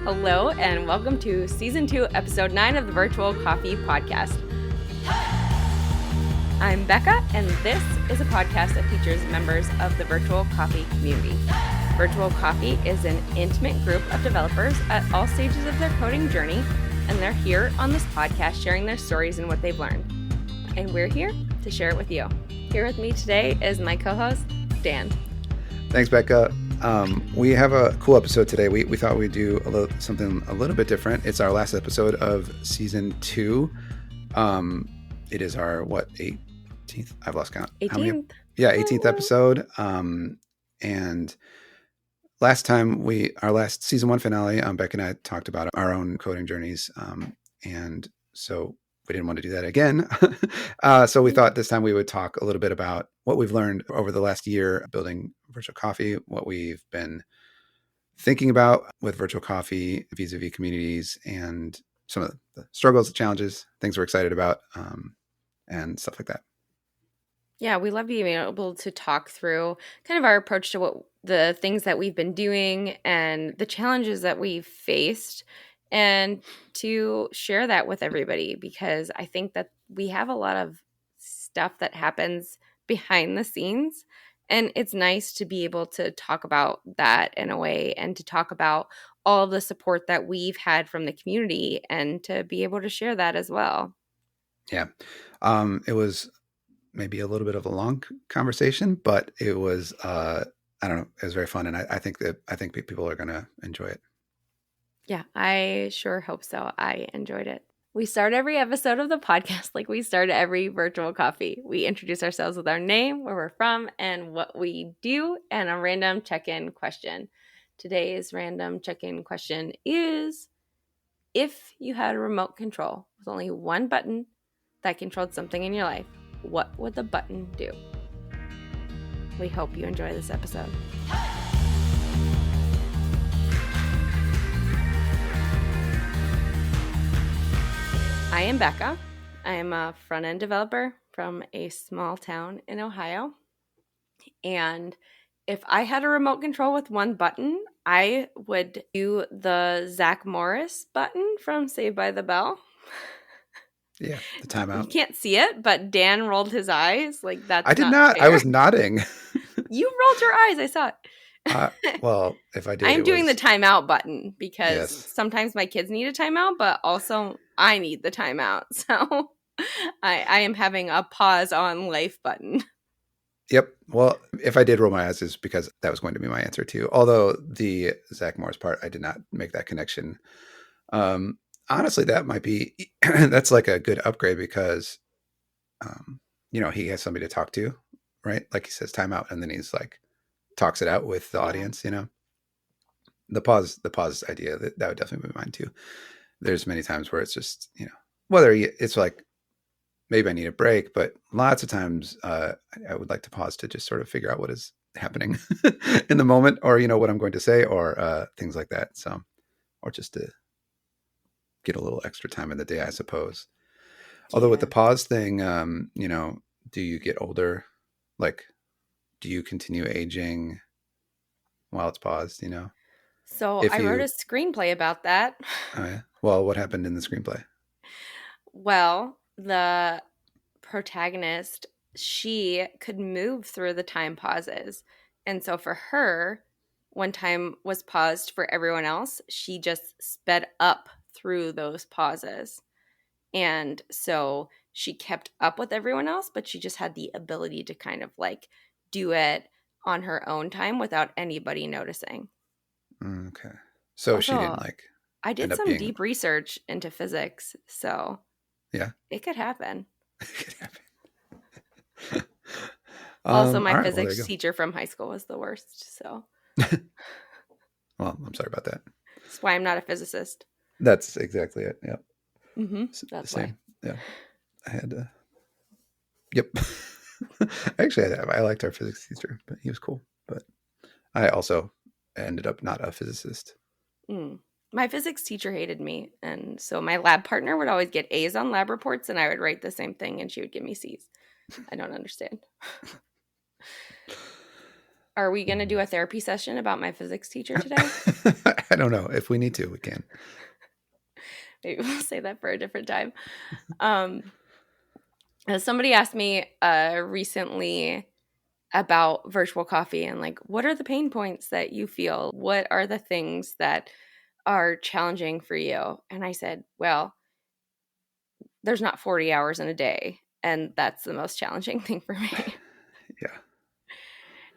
Hello, and welcome to Season 2, Episode 9 of the Virtual Coffee Podcast. I'm Bekah, and this is a podcast that features members of the Virtual Coffee community. Virtual Coffee is an intimate group of developers at all stages of their coding journey, and they're here on this podcast sharing their stories and what they've learned. And we're here to share it with you. Here with me today is my co-host, Dan. Thanks, Bekah. We have a cool episode today. We thought we'd do something a little bit different. It's our last episode of Season 2. It is our, 18th? I've lost count. 18th. 18th episode. And last time our last Season 1 finale, Bekah and I talked about our own coding journeys. And so we didn't want to do that again. So we thought this time we would talk a little bit about what we've learned over the last year building Virtual Coffee, what we've been thinking about with Virtual Coffee vis-a-vis communities, and some of the struggles, the challenges, things we're excited about, and stuff like that. Yeah, we love being able to talk through kind of our approach to what the things that we've been doing and the challenges that we've faced, and to share that with everybody, because I think that we have a lot of stuff that happens behind the scenes, and it's nice to be able to talk about that in a way, and to talk about all the support that we've had from the community, and to be able to share that as well. Yeah. It was maybe a little bit of a long conversation, but it was, I don't know, it was very fun. And I think people are going to enjoy it. Yeah, I sure hope so. I enjoyed it. We start every episode of the podcast like we start every virtual coffee. We introduce ourselves with our name, where we're from, and what we do, and a random check-in question. Today's random check-in question is, if you had a remote control with only one button that controlled something in your life, what would the button do? We hope you enjoy this episode. I am Bekah. I am a front-end developer from a small town in Ohio. And if I had a remote control with one button, I would do the Zach Morris button from Saved by the Bell. Yeah, the timeout. You can't see it, but Dan rolled his eyes. Like, that's I did not. fair. I was nodding. You rolled your eyes. I saw it. Well, if I did, I'm doing the timeout button because Yes. sometimes my kids need a timeout, but also I need the timeout. So I am having a pause on life button. Yep. Well, if I did roll my eyes, it's because that was going to be my answer too. Although the Zach Morris part, I did not make that connection. Honestly, that might be, that's like a good upgrade because, he has somebody to talk to, right? Like he says timeout, and then he's like, talks it out with the audience, the pause idea, that would definitely be mine too. There's many times where it's just, whether it's like, maybe I need a break, but lots of times I would like to pause to just sort of figure out what is happening in the moment, or, what I'm going to say, or things like that. So, or just to get a little extra time in the day, I suppose. Although with the pause thing, do you get older? Like, do you continue aging while it's paused, So I wrote a screenplay about that. Oh, yeah. Well, what happened in the screenplay? Well, the protagonist, she could move through the time pauses. And so for her, when time was paused for everyone else, she just sped up through those pauses. And so she kept up with everyone else, but she just had the ability to kind of like do it on her own time without anybody noticing. Okay. So also, she didn't like... I did some deep research into physics, so yeah, it could happen. It could happen. Also, my physics teacher from high school was the worst, so... Well, I'm sorry about that. That's why I'm not a physicist. That's exactly it, yeah. Mm-hmm. That's the same. Why. Yeah. I had to... Yep. Actually, I liked our physics teacher, but he was cool. But I also ended up not a physicist. My physics teacher hated me, and so my lab partner would always get A's on lab reports, and I would write the same thing, and she would give me C's. I don't understand. Are we going to do a therapy session about my physics teacher today? I don't know. If we need to, we can. Maybe we'll say that for a different time. Um, Somebody asked me recently about virtual coffee and like, what are the pain points that you feel? What are the things that are challenging for you? And I said, well, there's not 40 hours in a day. And that's the most challenging thing for me. Yeah.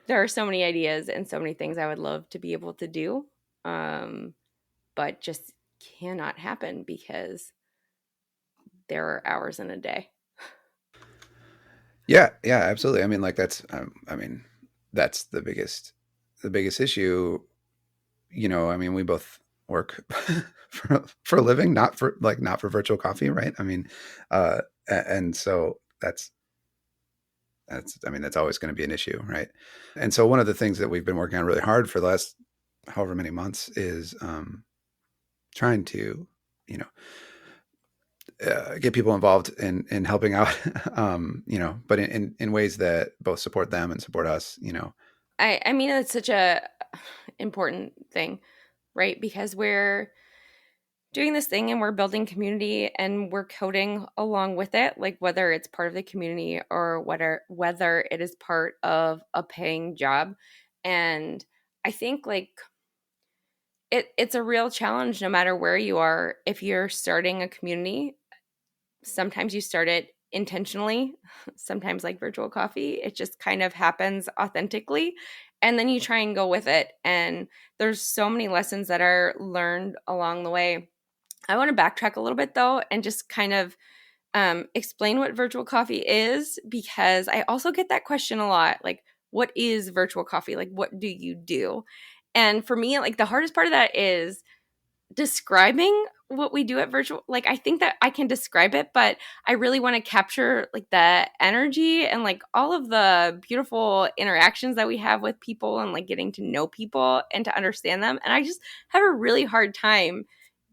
There are so many ideas and so many things I would love to be able to do, um, but just cannot happen because there are hours in a day. Yeah. Yeah. Absolutely. I mean, like I mean, that's the biggest issue. I mean, we both work for a living, not for virtual coffee, right? I mean, and so I mean, that's always going to be an issue, right? And so one of the things that we've been working on really hard for the last however many months is trying to, you know, get people involved in helping out, but in ways that both support them and support us, I mean, it's such a important thing, right? Because we're doing this thing and we're building community and we're coding along with it, like whether it's part of the community or whether it is part of a paying job. And I think like it's a real challenge no matter where you are. If you're starting a community, sometimes you start it intentionally, sometimes like virtual coffee, it just kind of happens authentically. And then you try and go with it. And there's so many lessons that are learned along the way. I want to backtrack a little bit though and just kind of explain what virtual coffee is, because I also get that question a lot. Like, what is virtual coffee? Like, what do you do? And for me, like, the hardest part of that is describing what we do at virtual. Like, I think that I can describe it, but I really want to capture like the energy and like all of the beautiful interactions that we have with people and like getting to know people and to understand them. And I just have a really hard time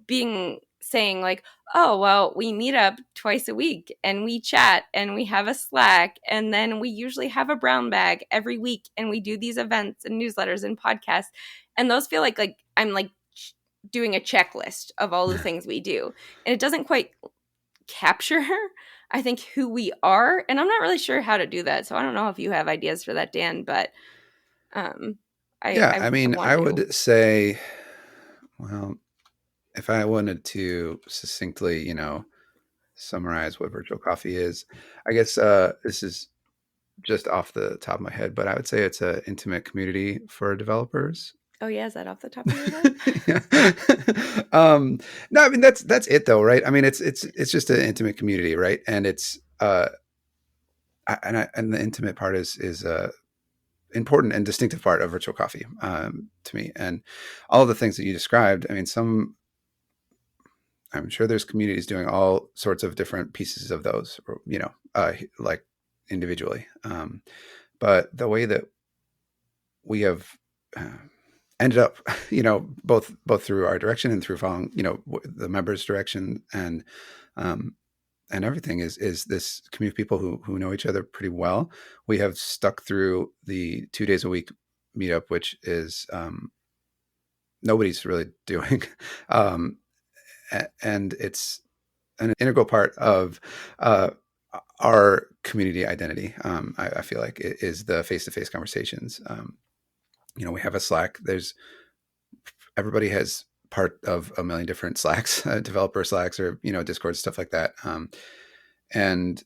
being saying like, oh well, we meet up twice a week and we chat and we have a Slack and then we usually have a brown bag every week and we do these events and newsletters and podcasts, and those feel like I'm like doing a checklist of all the things we do, and it doesn't quite capture I think who we are, and I'm not really sure how to do that, so I don't know if you have ideas for that, Dan, but um yeah. I I mean, want I to. would say, well, if I wanted to succinctly, summarize what virtual coffee is, I guess this is just off the top of my head, but I would say it's an intimate community for developers. Oh yeah, is that off the top of your head? Yeah. No, I mean that's it though, right? I mean it's just an intimate community, right? And it's and the intimate part is important and distinctive part of virtual coffee to me, and all of the things that you described. I mean, I'm sure there's communities doing all sorts of different pieces of those, like individually. But the way that we have uh, ended up, both through our direction and through following, the members' direction um, and everything is this community of people who know each other pretty well. We have stuck through the 2 days a week meetup, which is nobody's really doing, um, and it's an integral part of uh, our community identity. I feel like it is the face-to-face conversations. We have a Slack. There's everybody has part of a million different Slacks, developer Slacks, or Discord, stuff like that. And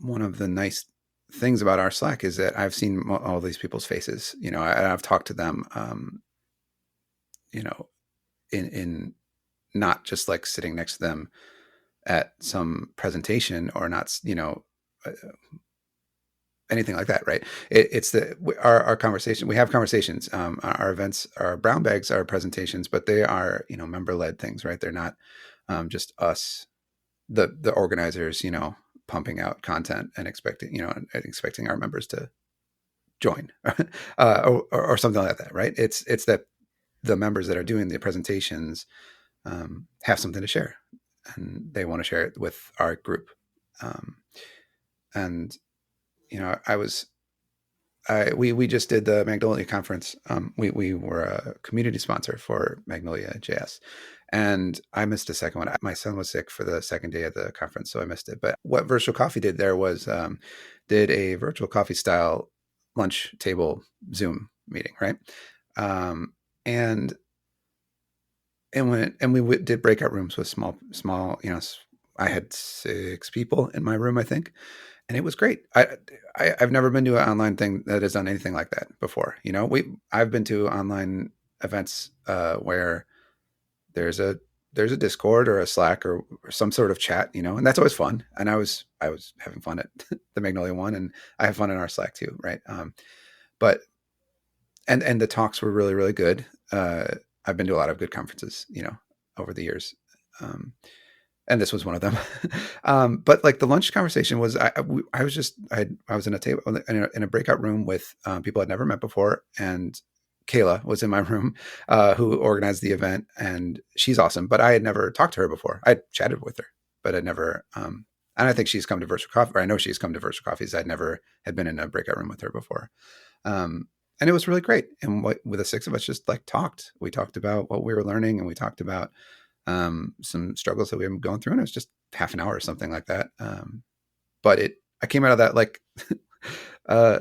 one of the nice things about our Slack is that I've seen all these people's faces. I've talked to them. You know, in not just like sitting next to them at some presentation or not, uh, anything like that, right? It's our conversation. We have conversations. Our events, our brown bags are presentations, but they are member led things, right? They're not just us, the organizers, pumping out content and expecting our members to join, or something like that, right? It's that the members that are doing the presentations have something to share, and they want to share it with our group. Um, and I was we just did the Magnolia conference. We were a community sponsor for Magnolia JS, and I missed a second one. My son was sick for the second day of the conference, so I missed it. But what Virtual Coffee did there was did a virtual coffee style lunch table Zoom meeting, right? Um, and and we did breakout rooms with small. I had 6 people in my room, I think, and it was great. I've never been to an online thing that has done anything like that before. I've been to online events where there's a there's a Discord or a Slack or some sort of chat, and that's always fun. And I was having fun at the Magnolia one, and I have fun in our Slack too, right? But and the talks were really really good. I've been to a lot of good conferences, over the years. Um, and this was one of them. But like the lunch conversation was, I was just, I was in a table in a breakout room with people I'd never met before, and Kayla was in my room, who organized the event, and she's awesome. But I had never talked to her before. I chatted with her, but I'd never. And I think she's come to virtual coffee, or I know she's come to virtual coffees. I'd never had been in a breakout room with her before. And it was really great. And with the 6 of us just like talked. We talked about what we were learning, and we talked about some struggles that we have going through, and it was just half an hour or something like that. But I came out of that like, uh,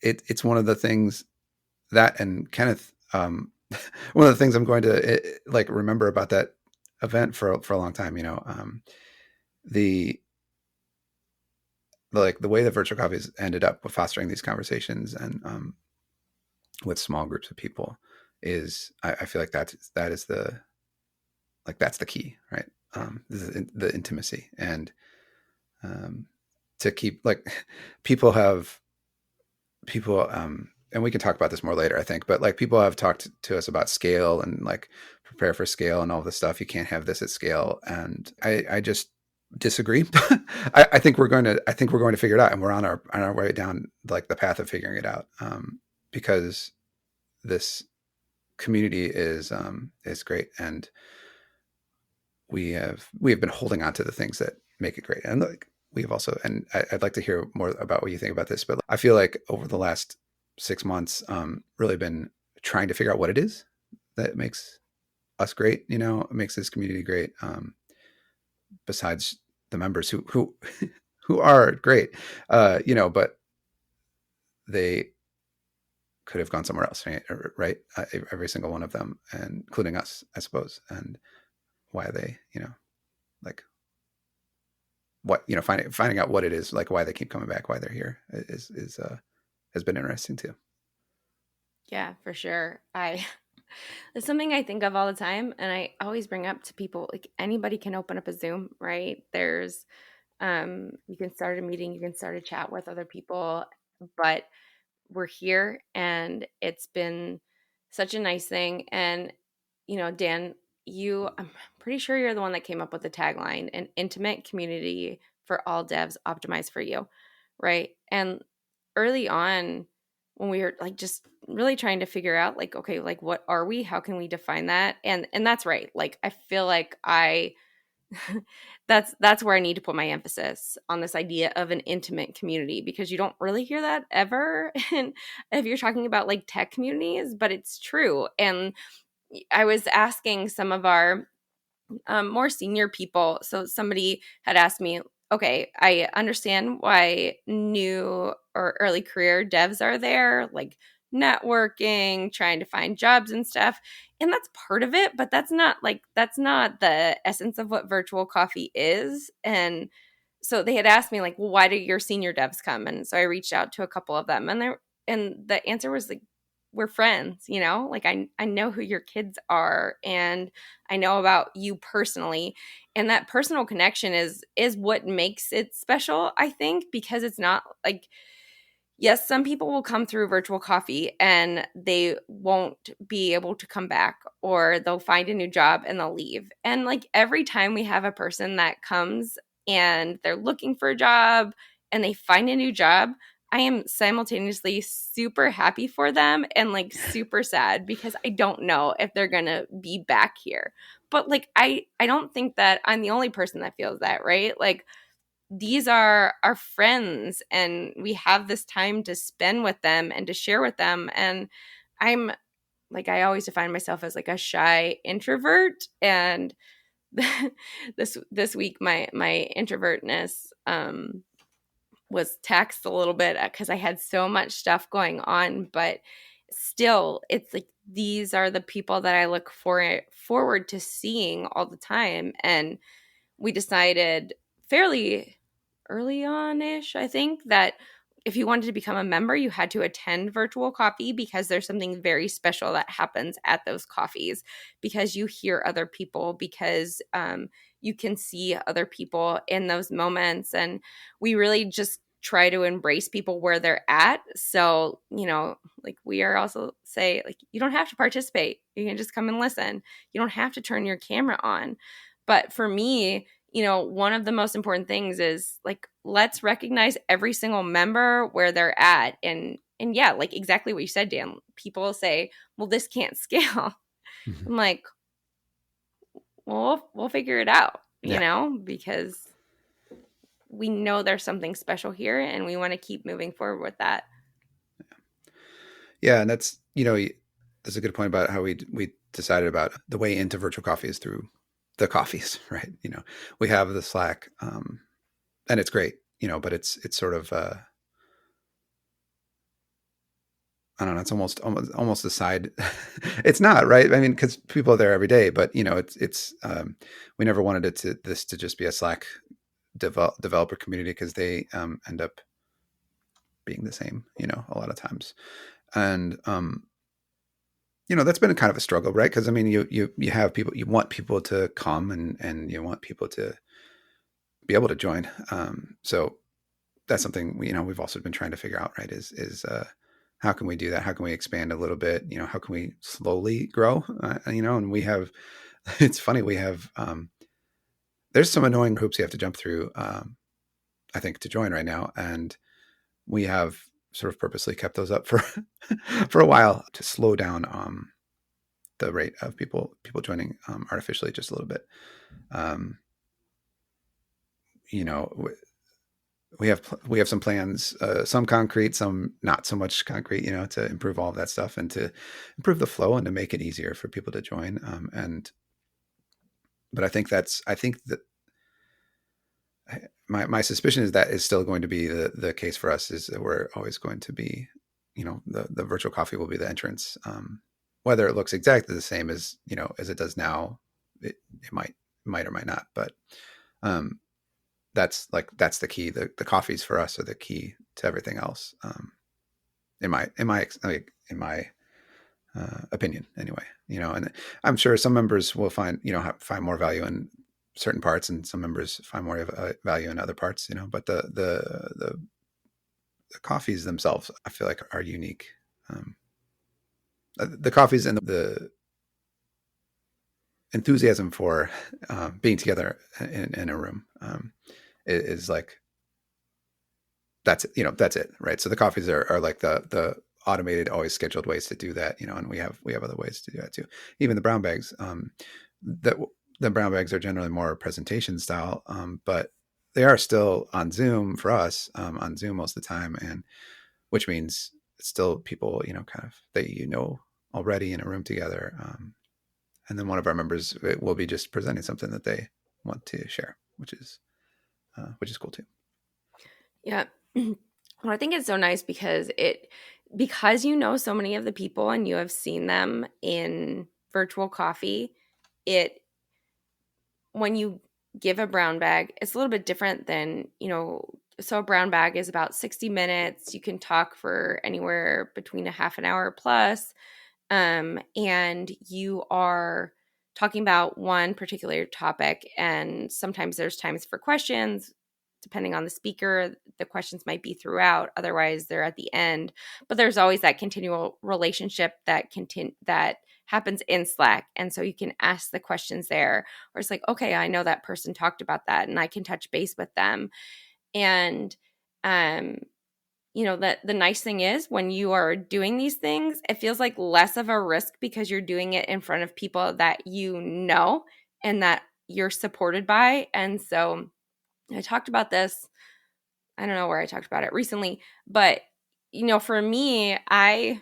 it's one of the things that, and Kenneth, one of the things I'm going to like remember about that event for a long time. The like the way that virtual coffees ended up with fostering these conversations and with small groups of people is, I feel like that is that's the key, right? The intimacy, and to keep like people have people and we can talk about this more later, I think, but like people have talked to us about scale and like prepare for scale and all this stuff. You can't have this at scale, and I just disagree. I think we're going to figure it out, and we're on our way down like the path of figuring it out, because this community is great, and we have been holding on to the things that make it great. And like we have also, and I'd like to hear more about what you think about this, but I feel like over the last 6 months, really been trying to figure out what it is that makes us great, makes this community great. Besides the members who who are great, but they could have gone somewhere else, right? Right? Every single one of them, and including us, I suppose, and why they, like what finding out what it is, like why they keep coming back, why they're here, is has been interesting too. Yeah, for sure. I It's something I think of all the time, and I always bring up to people, like anybody can open up a Zoom, right? There's you can start a meeting, you can start a chat with other people, but we're here, and it's been such a nice thing. And Dan, I'm pretty sure you're the one that came up with the tagline, an intimate community for all devs optimized for you, right? And early on, when we were like just really trying to figure out like, okay, like what are we, how can we define that? And that's right, like I feel like I that's where I need to put my emphasis on this idea of an intimate community, because you don't really hear that ever and if you're talking about like tech communities, but it's true. And I was asking some of our more senior people. So somebody had asked me, okay, I understand why new or early career devs are there, like networking, trying to find jobs and stuff. And that's part of it, but that's not the essence of what virtual coffee is. And so they had asked me like, well, why do your senior devs come? And so I reached out to a couple of them, and the answer was like, we're friends, like I know who your kids are, and I know about you personally. And that personal connection is what makes it special, I think, because it's not like, yes, some people will come through virtual coffee and they won't be able to come back, or they'll find a new job and they'll leave. And like every time we have a person that comes and they're looking for a job and they find a new job, I am simultaneously super happy for them and like super sad, because I don't know if they're going to be back here. But like I don't think that I'm the only person that feels that, right? Like these are our friends and we have this time to spend with them and to share with them. And I'm like, I always define myself as like a shy introvert. And this week my introvertness was taxed a little bit because I had so much stuff going on, but still it's like these are the people that I look forward to seeing all the time. And we decided fairly early on ish, I think, that if you wanted to become a member, you had to attend virtual coffee because there's something very special that happens at those coffees because you hear other people, because you can see other people in those moments. And we really just try to embrace people where they're at. So, like we are also say, like, you don't have to participate. You can just come and listen. You don't have to turn your camera on. But for me, one of the most important things is like, let's recognize every single member where they're at. And yeah, like exactly what you said, Dan. People say, well, this can't scale. Mhm. I'm like, well, we'll figure it out, Yeah. because we know there's something special here and we want to keep moving forward with that. Yeah, and that's a good point about how we decided about the way into virtual coffee is through the coffees, right? We have the Slack, and it's great, but it's sort of I don't know, it's almost a side. It's not, right? I mean, because people are there every day, but it's we never wanted this to just be a Slack developer community because they end up being the same, a lot of times. And that's been kind of a struggle, right? Because I mean, you have people, you want people to come, and you want people to be able to join. So that's something we've also been trying to figure out, right? Is how can we do that? How can we expand a little bit? How can we slowly grow? And we have. It's funny, we have. There's some annoying hoops you have to jump through. I think to join right now, and we have sort of purposely kept those up for for a while to slow down the rate of people joining artificially just a little bit. Um, you know, we have some plans, some concrete, some not so much concrete, to improve all of that stuff and to improve the flow and to make it easier for people to join. And but I think that my suspicion is that is still going to be the case for us, is that we're always going to be, the virtual coffee will be the entrance. Whether it looks exactly the same as it does now, it might or might not, but um, that's the key. The coffees for us are the key to everything else. In my opinion, anyway. And I'm sure some members will find more value in certain parts, and some members find more value in other parts. But the coffees themselves, I feel like, are unique. Um, the coffees and the enthusiasm for being together in a room is like that's it, right? So the coffees are like the automated, always scheduled ways to do that, and we have other ways to do that too. Even the brown bags, that the brown bags are generally more presentation style, but they are still on Zoom for us, on Zoom most of the time, and which means it's still people, kind of that already in a room together, and then one of our members will be just presenting something that they want to share, which is cool too. Yeah. Well, I think it's so nice because so many of the people and you have seen them in virtual coffee, it when you give a brown bag, it's a little bit different than, so a brown bag is about 60 minutes. You can talk for anywhere between a half an hour plus. And you are talking about one particular topic, and sometimes there's times for questions. Depending on the speaker, the questions might be throughout, otherwise they're at the end. But there's always that continual relationship that happens in Slack, and so you can ask the questions there, or it's like, okay, I know that person talked about that and I can touch base with them. And um that the nice thing is when you are doing these things, it feels like less of a risk because you're doing it in front of people that and that you're supported by. And so I talked about this, I don't know where I talked about it recently, but for me, I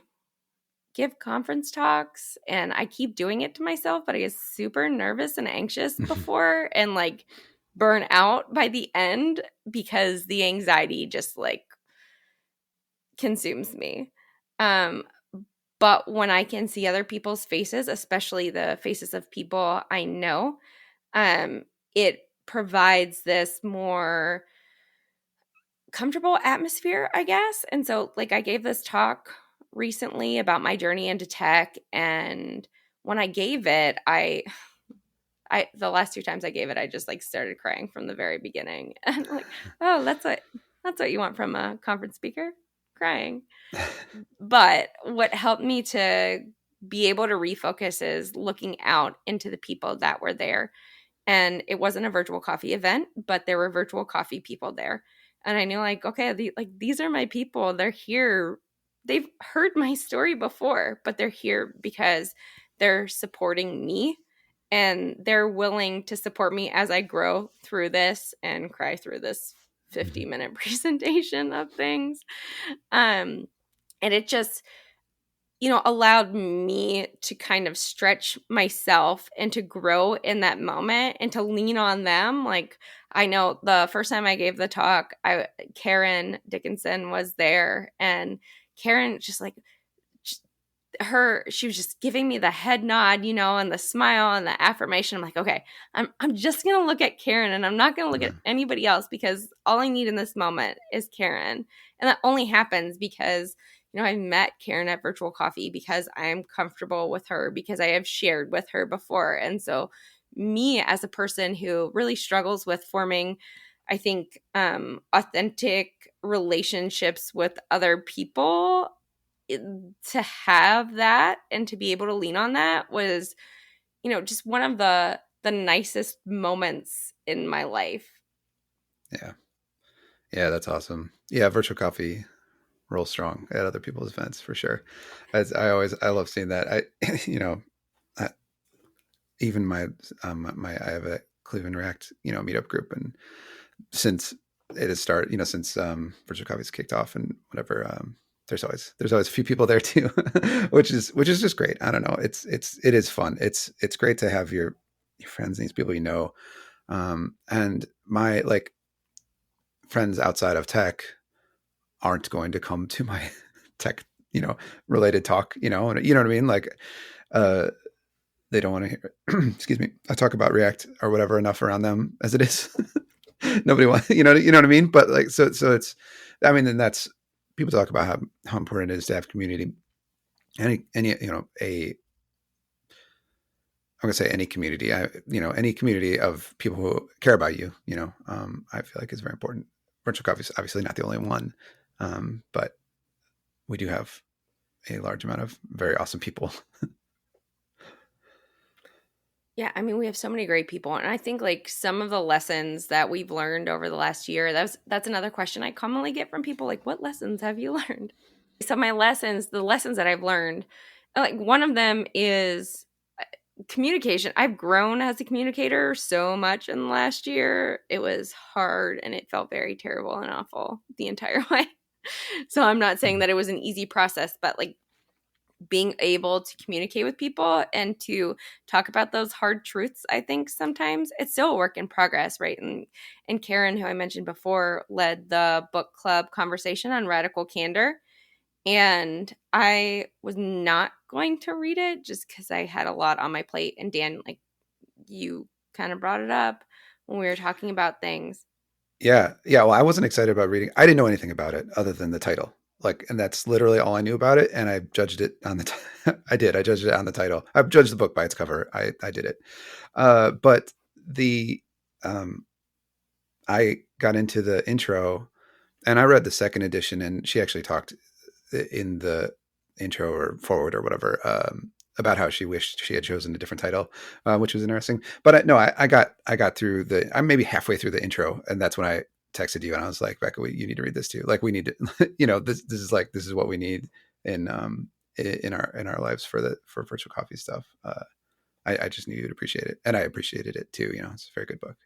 give conference talks and I keep doing it to myself, but I get super nervous and anxious before and like burn out by the end because the anxiety just like consumes me. Um, but when I can see other people's faces, especially the faces of people I know, um, it provides this more comfortable atmosphere, I guess. And so, like, I gave this talk recently about my journey into tech, and when I gave it, I the last two times I gave it, I just like started crying from the very beginning, and like, oh, that's what you want from a conference speaker, crying. But what helped me to be able to refocus is looking out into the people that were there, and it wasn't a virtual coffee event, but there were virtual coffee people there. And I knew like, okay, these are my people. They're here. They've heard my story before, but they're here because they're supporting me and they're willing to support me as I grow through this and cry through this 50-minute presentation of things. And it just allowed me to kind of stretch myself and to grow in that moment and to lean on them. Like, I know the first time I gave the talk, Karen Dickinson was there, and Karen just like she was just giving me the head nod, and the smile and the affirmation. I'm like, okay, I'm just gonna look at Karen and I'm not gonna look Yeah. at anybody else because all I need in this moment is Karen. And that only happens because I met Karen at Virtual Coffee because I am comfortable with her, because I have shared with her before. And so me as a person who really struggles with forming, I think, authentic relationships with other people, to have that and to be able to lean on that was just one of the nicest moments in my life. Yeah. Yeah, that's awesome. Yeah, virtual coffee rolls strong at other people's events for sure. As I love seeing that. I, even I have a Cleveland React, meetup group, and since it has started, since virtual coffee's kicked off and whatever, there's always a few people there too, which is just great. I don't know. It is fun. It's great to have your friends and these people and my like friends outside of tech aren't going to come to my tech, related talk, and you know what I mean? Like, uh, they don't want to hear, excuse me, I talk about React or whatever enough around them as it is. Nobody wants, you know what I mean? But like, so it's, I mean, and that's, people talk about how important it is to have community. Any, I'm gonna say any community, any community of people who care about you, I feel like is very important. Virtual coffee is obviously not the only one, but we do have a large amount of very awesome people. Yeah, I mean, we have so many great people, and I think like some of the lessons that we've learned over the last year, that's another question I commonly get from people, like, what lessons have you learned? So the lessons that I've learned, like one of them is communication. I've grown as a communicator so much in the last year. It was hard and it felt very terrible and awful the entire way. So I'm not saying that it was an easy process, but like being able to communicate with people and to talk about those hard truths, I think sometimes it's still a work in progress, right? And Karen, who I mentioned before, led the book club conversation on radical candor, and I was not going to read it just because I had a lot on my plate. And Dan, like, you kind of brought it up when we were talking about things. Yeah, yeah. Well, I wasn't excited about reading. I didn't know anything about it other than the title. Like, and that's literally all I knew about it. And I judged it on the. I did. I judged it on the title. I judged the book by its cover. I did it. But the um, I got into the intro, and I read the second edition, and she actually talked in the intro or forward or whatever, about how she wished she had chosen a different title, which was interesting. But no, I got through I'm maybe halfway through the intro, and that's when I texted you and I was like, Becca, you need to read this too. Like, we need to, this is what we need in in our lives for virtual coffee stuff. I just knew you'd appreciate it, and I appreciated it too. It's a very good book.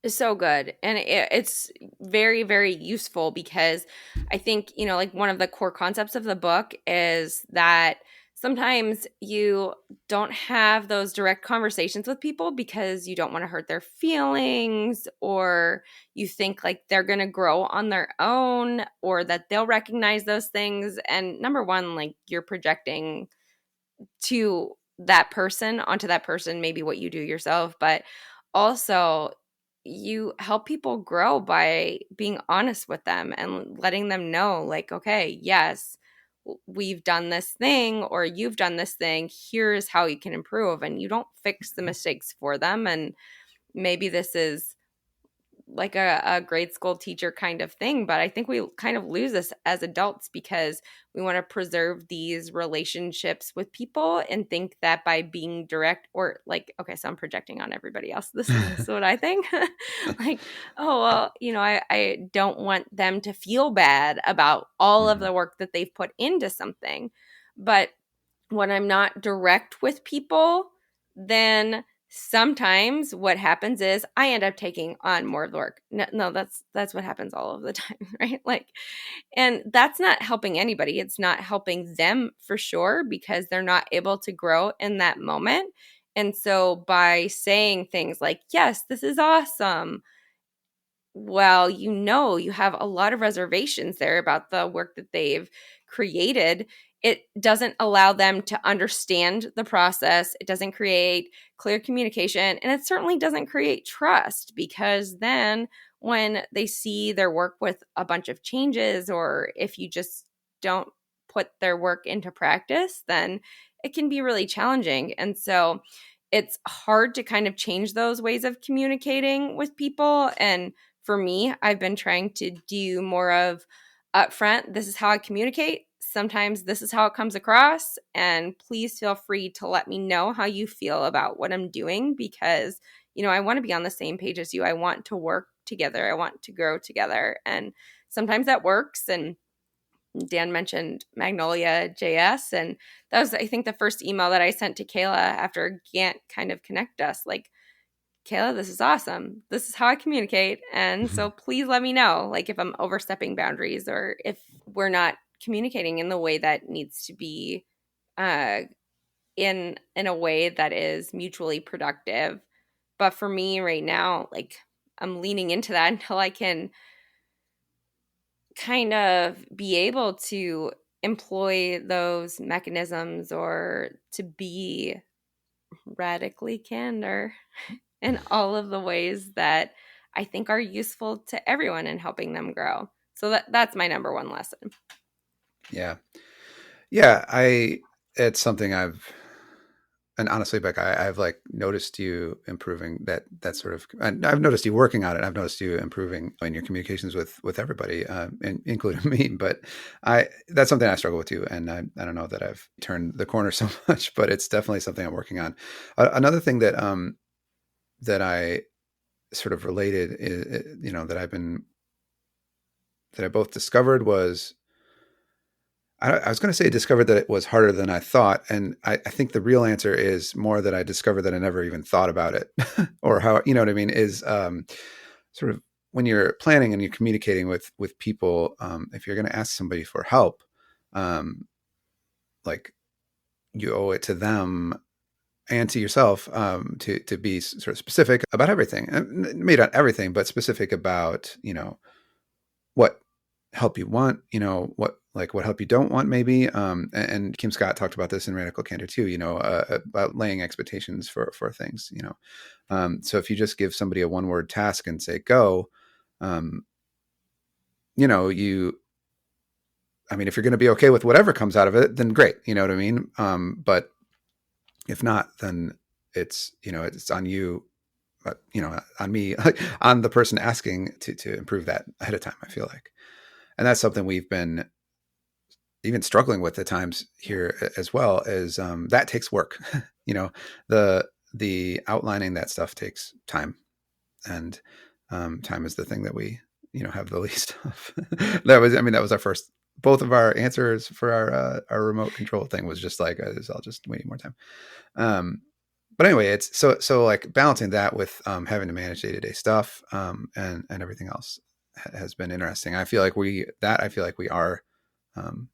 is so good. And it's very, very useful because I think, like one of the core concepts of the book is that sometimes you don't have those direct conversations with people because you don't want to hurt their feelings, or you think like they're going to grow on their own, or that they'll recognize those things. And number one, like you're projecting to that person onto that person maybe what you do yourself, but also you help people grow by being honest with them and letting them know, like, okay, yes, we've done this thing or you've done this thing, here's how you can improve, and you don't fix the mistakes for them. And maybe this is like a grade school teacher kind of thing, but I think we kind of lose this as adults because we want to preserve these relationships with people and think that by being direct, or like, okay, so I'm projecting on everybody else, this is what I think. Like, oh well, I don't want them to feel bad about all of Mhm. the work that they've put into something. But when I'm not direct with people, then sometimes what happens is I end up taking on more of the work. No, no, that's what happens all of the time, right? Like, and that's not helping anybody. It's not helping them for sure because they're not able to grow in that moment. And so by saying things like, "Yes, this is awesome," well, you have a lot of reservations there about the work that they've created. It doesn't allow them to understand the process. It doesn't create clear communication. And it certainly doesn't create trust, because then when they see their work with a bunch of changes, or if you just don't put their work into practice, then it can be really challenging. And so it's hard to kind of change those ways of communicating with people. And for me, I've been trying to do more of upfront, this is how I communicate. Sometimes this is how it comes across. And please feel free to let me know how you feel about what I'm doing, because, I want to be on the same page as you. I want to work together. I want to grow together. And sometimes that works. And Dan mentioned Magnolia JS. And that was, I think, the first email that I sent to Kayla after Gant kind of connect us. Like, Kayla, this is awesome. This is how I communicate. And so please let me know, like, if I'm overstepping boundaries or if we're not communicating in the way that needs to be, uh, in a way that is mutually productive. But for me right now, like, I'm leaning into that until I can kind of be able to employ those mechanisms, or to be radically candor in all of the ways that I think are useful to everyone in helping them grow. So that's my number one lesson. Yeah. Yeah. It's something and honestly, Beck, I've like noticed you improving that sort of, and I've noticed you working on it. I've noticed you improving in your communications with everybody, including me. But that's something I struggle with too. And I don't know that I've turned the corner so much, but it's definitely something I'm working on. Another thing that I sort of related, that I both discovered was, I was going to say discovered that it was harder than I thought. And I think the real answer is more that I discovered that I never even thought about it or how, you know what I mean, is sort of when you're planning and you're communicating with people, if you're going to ask somebody for help, um, like you owe it to them and to yourself, to be sort of specific about everything. Maybe not everything, but specific about, what help you want, what help you don't want, maybe. And Kim Scott talked about this in Radical Candor too, about laying expectations for things, so if you just give somebody a one word task and say, go, um, I mean, if you're going to be okay with whatever comes out of it, then great. You know what I mean? But if not, then it's on you, on me, on the person asking to improve that ahead of time, I feel like. And that's something we've been even struggling with at times here as well, is that takes work. you know, the outlining that stuff takes time, and time is the thing that we have the least of. That was our first. Both of our answers for our remote control thing was just like, I'll just wait more time. Um, but anyway, it's so like balancing that with having to manage day to day stuff and everything else has been interesting. I feel like we are um,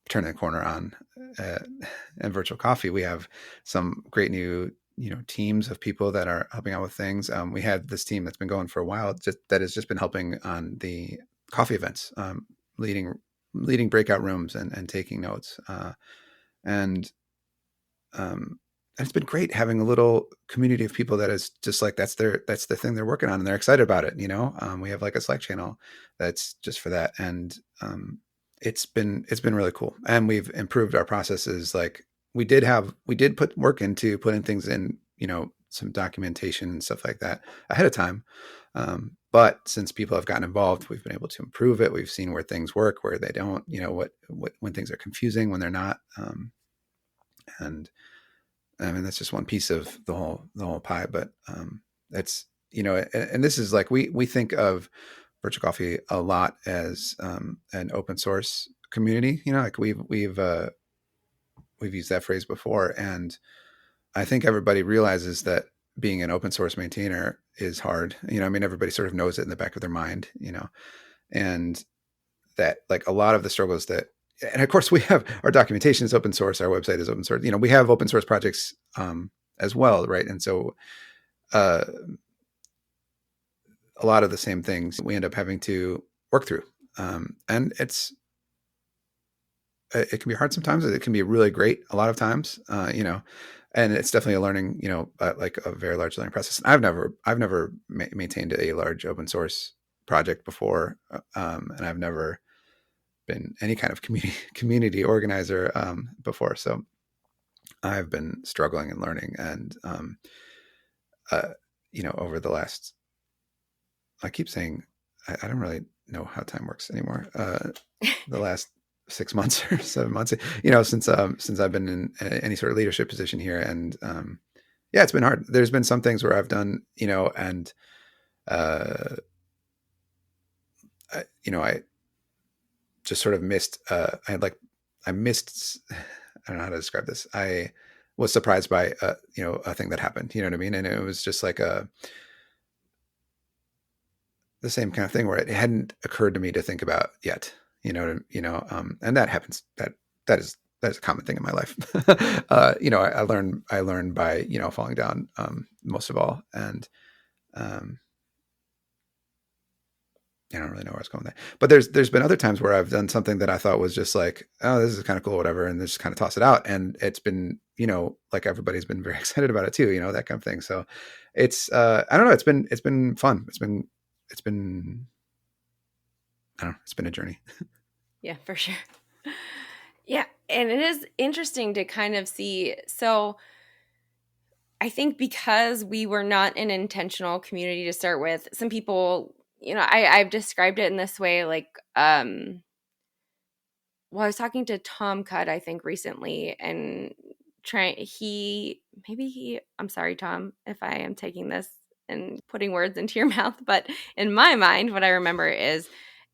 turning the corner on. Uh, and virtual coffee, we have some great new teams of people that are helping out with things. We had this team that's been going for a while, that has just been helping on the coffee events, leading breakout rooms and taking notes. And um, and it's been great having a little community of people that is just like that's the thing they're working on and they're excited about it. We have like a Slack channel that's just for that, and it's been really cool. And we've improved our processes. Like we did put work into putting things in, some documentation and stuff like that ahead of time. But since people have gotten involved, we've been able to improve it. We've seen where things work, where they don't. What when things are confusing, when they're not. And I mean, that's just one piece of the whole pie. But it's and this is like we think of virtual coffee a lot as an open source community. Like we've used that phrase before, and I think everybody realizes that being an open source maintainer is hard. I mean, everybody sort of knows it in the back of their mind. And that like a lot of the struggles that, and of course we have our documentation is open source, our website is open source, we have open source projects as well, right? And so uh, a lot of the same things we end up having to work through, and it can be hard sometimes. It can be really great a lot of times, and it's definitely a learning, like a very large learning process. I've never maintained a large open source project before, and I've never been any kind of community organizer before. So I've been struggling and learning, and uh, over the last, I keep saying, I don't really know how time works anymore. The last 6 months or 7 months, since I've been in any sort of leadership position here, and yeah, it's been hard. There's been some things where I've done, and uh, I just sort of missed. I missed. I don't know how to describe this. I was surprised by a thing that happened. You know what I mean? And it was just like the same kind of thing where it hadn't occurred to me to think about yet. And that happens. That is a common thing in my life. I learned by falling down most of all, and um, I don't really know where I was going there. But there's been other times where I've done something that I thought was just like, oh, this is kind of cool, whatever, and just kind of toss it out, and it's been like everybody's been very excited about it too, that kind of thing. So it's I don't know, it's been fun. It's been I don't know, it's been a journey. Yeah, for sure. Yeah, and it is interesting to kind of see. So I think because we were not an intentional community to start with, some people, I've described it in this way, like, well, I was talking to Tom Cudd, I think, recently, and I'm sorry, Tom, if I am taking this and putting words into your mouth, but in my mind, what I remember is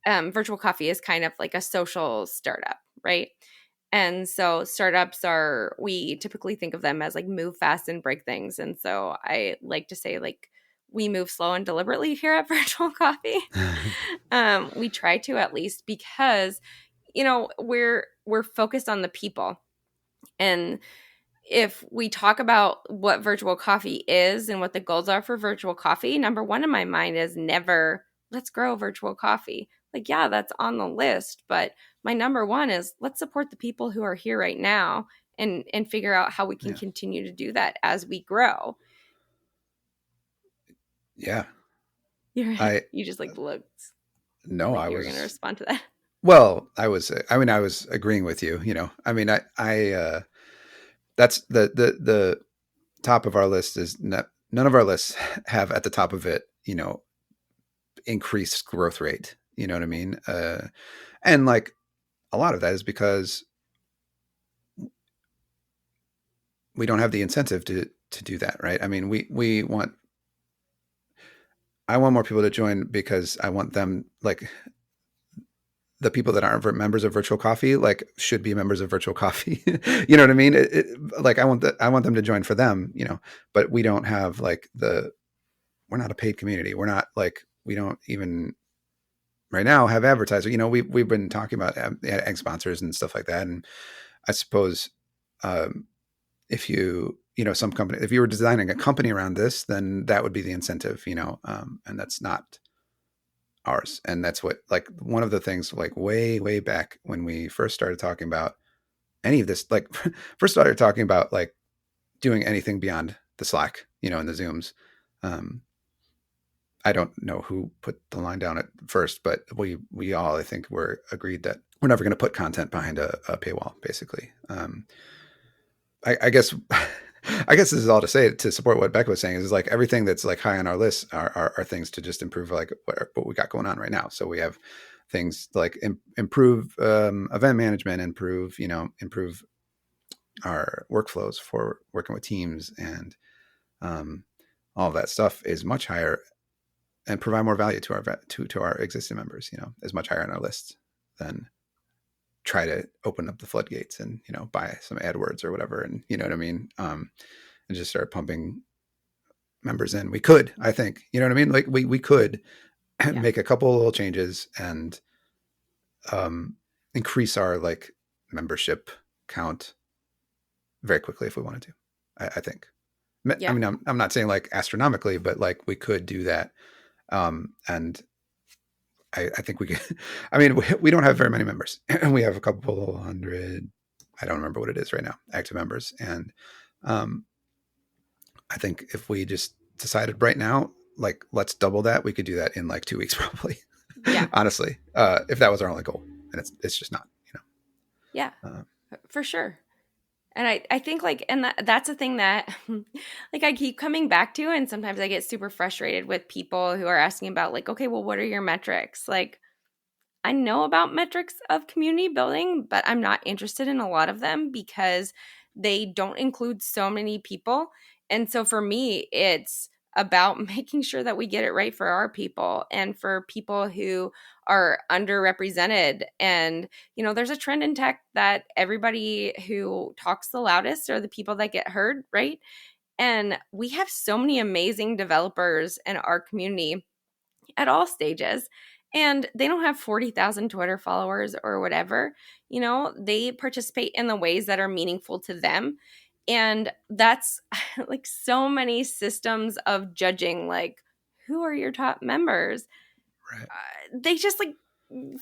virtual coffee is kind of like a social startup, right? And so we typically think of them as like move fast and break things. And so I like to say, like, we move slow and deliberately here at Virtual Coffee. We try to, at least, because we're focused on the people. And if we talk about what virtual coffee is and what the goals are for virtual coffee, number one in my mind is never let's grow virtual coffee. Like, yeah, that's on the list, but my number one is let's support the people who are here right now and figure out how we can Yeah. continue to do that as we grow. Yeah. You're I you just like looked no, like I you were going to was respond to that. well, I was agreeing with you, I mean, that's the top of our list is none of our lists have at the top of it, increased growth rate. You know what I mean? And like a lot of that is because we don't have the incentive to do that, right? I mean, I want more people to join because I want them, like, the people that aren't members of Virtual Coffee like should be members of Virtual Coffee. You know what I mean? Like I want them to join for them, you know, but we don't have like we're not a paid community. We're not like, we don't even right now have advertisers. You know, we've been talking about ag sponsors and stuff like that. And I suppose, um, if you know, some company, if you were designing a company around this, then that would be the incentive, you know, and that's not ours. And that's what, like, one of the things, like, way back when we first started talking about any of this, like, first started talking about like doing anything beyond the Slack, you know, and the Zooms. Um, I don't know who put the line down at first, but we all, I think, were agreed that we're never going to put content behind a paywall, basically. I guess I guess this is all to say to support what Becca was saying is like everything that's like high on our list are things to just improve like what we got going on right now. So we have things like improve event management, improve our workflows for working with teams, and um, all of that stuff is much higher and provide more value to our existing members. You know, is much higher on our list than try to open up the floodgates and, you know, buy some AdWords or whatever, and you know what I mean, and just start pumping members in. We could, I think, you know what I mean, like we could Yeah. make a couple of little changes and um, increase our like membership count very quickly if we wanted to. I think. I Yeah. mean, I'm not saying like astronomically, but like we could do that. And I think we could. I mean, we don't have very many members. We have a couple hundred. I don't remember what it is right now, active members. And um, I think if we just decided right now, like, let's double that, we could do that in like 2 weeks, probably. Yeah. Honestly, if that was our only goal, and it's just not, you Yeah. know. For sure. And I think like, and that's a thing that like I keep coming back to. And sometimes I get super frustrated with people who are asking about like, okay, well, what are your metrics? Like, I know about metrics of community building, but I'm not interested in a lot of them because they don't include so many people. And so for me, it's about making sure that we get it right for our people and for people who are underrepresented. And, you know, there's a trend in tech that everybody who talks the loudest are the people that get heard, right? And we have so many amazing developers in our community at all stages. And they don't have 40,000 Twitter followers or whatever. You know, they participate in the ways that are meaningful to them. And that's like so many systems of judging, like, who are your top members? Right. They just like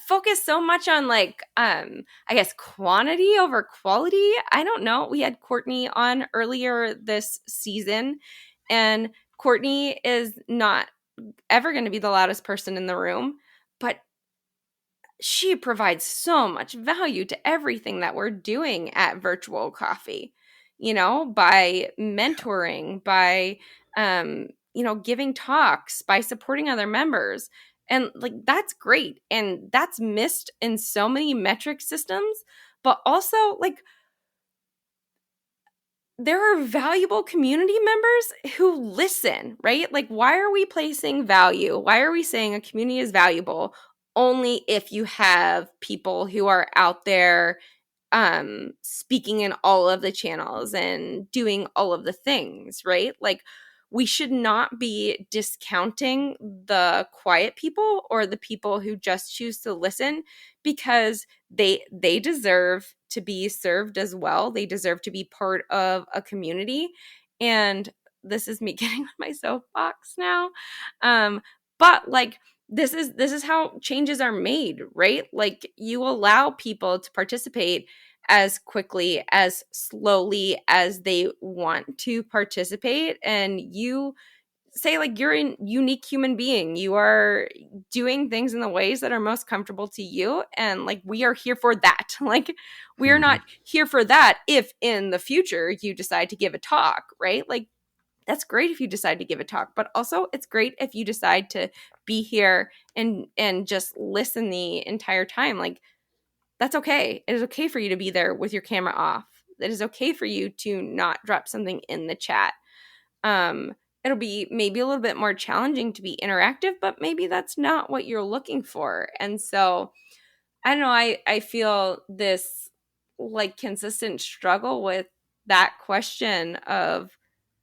focus so much on like I guess quantity over quality. I don't know. We had Courtney on earlier this season, and Courtney is not ever going to be the loudest person in the room, but she provides so much value to everything that we're doing at Virtual Coffee, you know, by mentoring, by, giving talks, by supporting other members. And like, that's great. And that's missed in so many metric systems, but also like, there are valuable community members who listen, right? Like, why are we placing value? Why are we saying a community is valuable only if you have people who are out there speaking in all of the channels and doing all of the things, right? Like, we should not be discounting the quiet people or the people who just choose to listen, because they deserve to be served as well. They deserve to be part of a community. And this is me getting on my soapbox now. Um, but like, this is how changes are made, right? Like, you allow people to participate as quickly, as slowly as they want to participate, and you say like, you're a unique human being. You are doing things in the ways that are most comfortable to you, and like, we are here for that. Like, we are Mm-hmm. not here for that if in the future you decide to give a talk, right? Like, that's great if you decide to give a talk, but also it's great if you decide to be here and just listen the entire time. Like, that's okay. It is okay for you to be there with your camera off. It is okay for you to not drop something in the chat. It'll be maybe a little bit more challenging to be interactive, but maybe that's not what you're looking for. And so I don't know, I feel this like consistent struggle with that question of,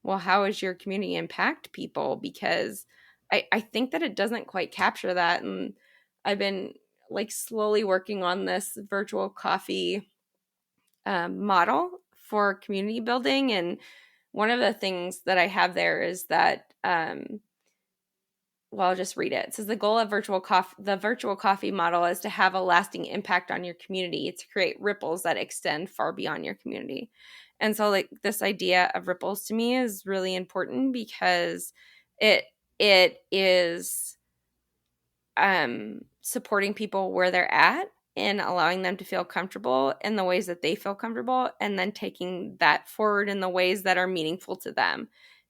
well, how does your community impact people? Because I think that it doesn't quite capture that. And I've been like slowly working on this virtual coffee model for community building. And one of the things that I have there is that well, I'll just read it. It says the goal of the virtual coffee model is to have a lasting impact on your community, to create ripples that extend far beyond your community. And so like this idea of ripples to me is really important because it it is supporting people where they're at and allowing them to feel comfortable in the ways that they feel comfortable, and then taking that forward in the ways that are meaningful to them.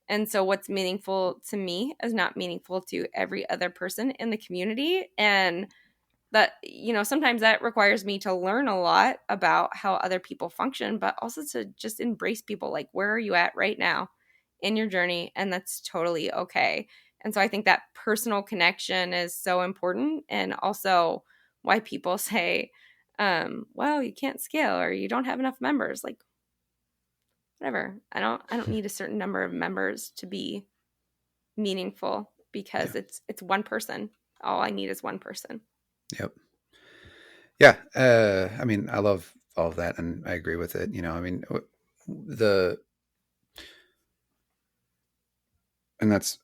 And so what's meaningful to me is not meaningful to every other person in the community. And that, sometimes that requires me to learn a lot about how other people function, but also to just embrace people, like, where are you at right now in your journey? And that's totally okay. And so I think that personal connection is so important. And also why people say, well, you can't scale or you don't have enough members. Like, whatever. I don't need a certain number of members to be meaningful, Yeah. because it's one person. All I need is one person. Yep. Yeah. I mean, I love all of that, and I agree with it. I mean, the and that's,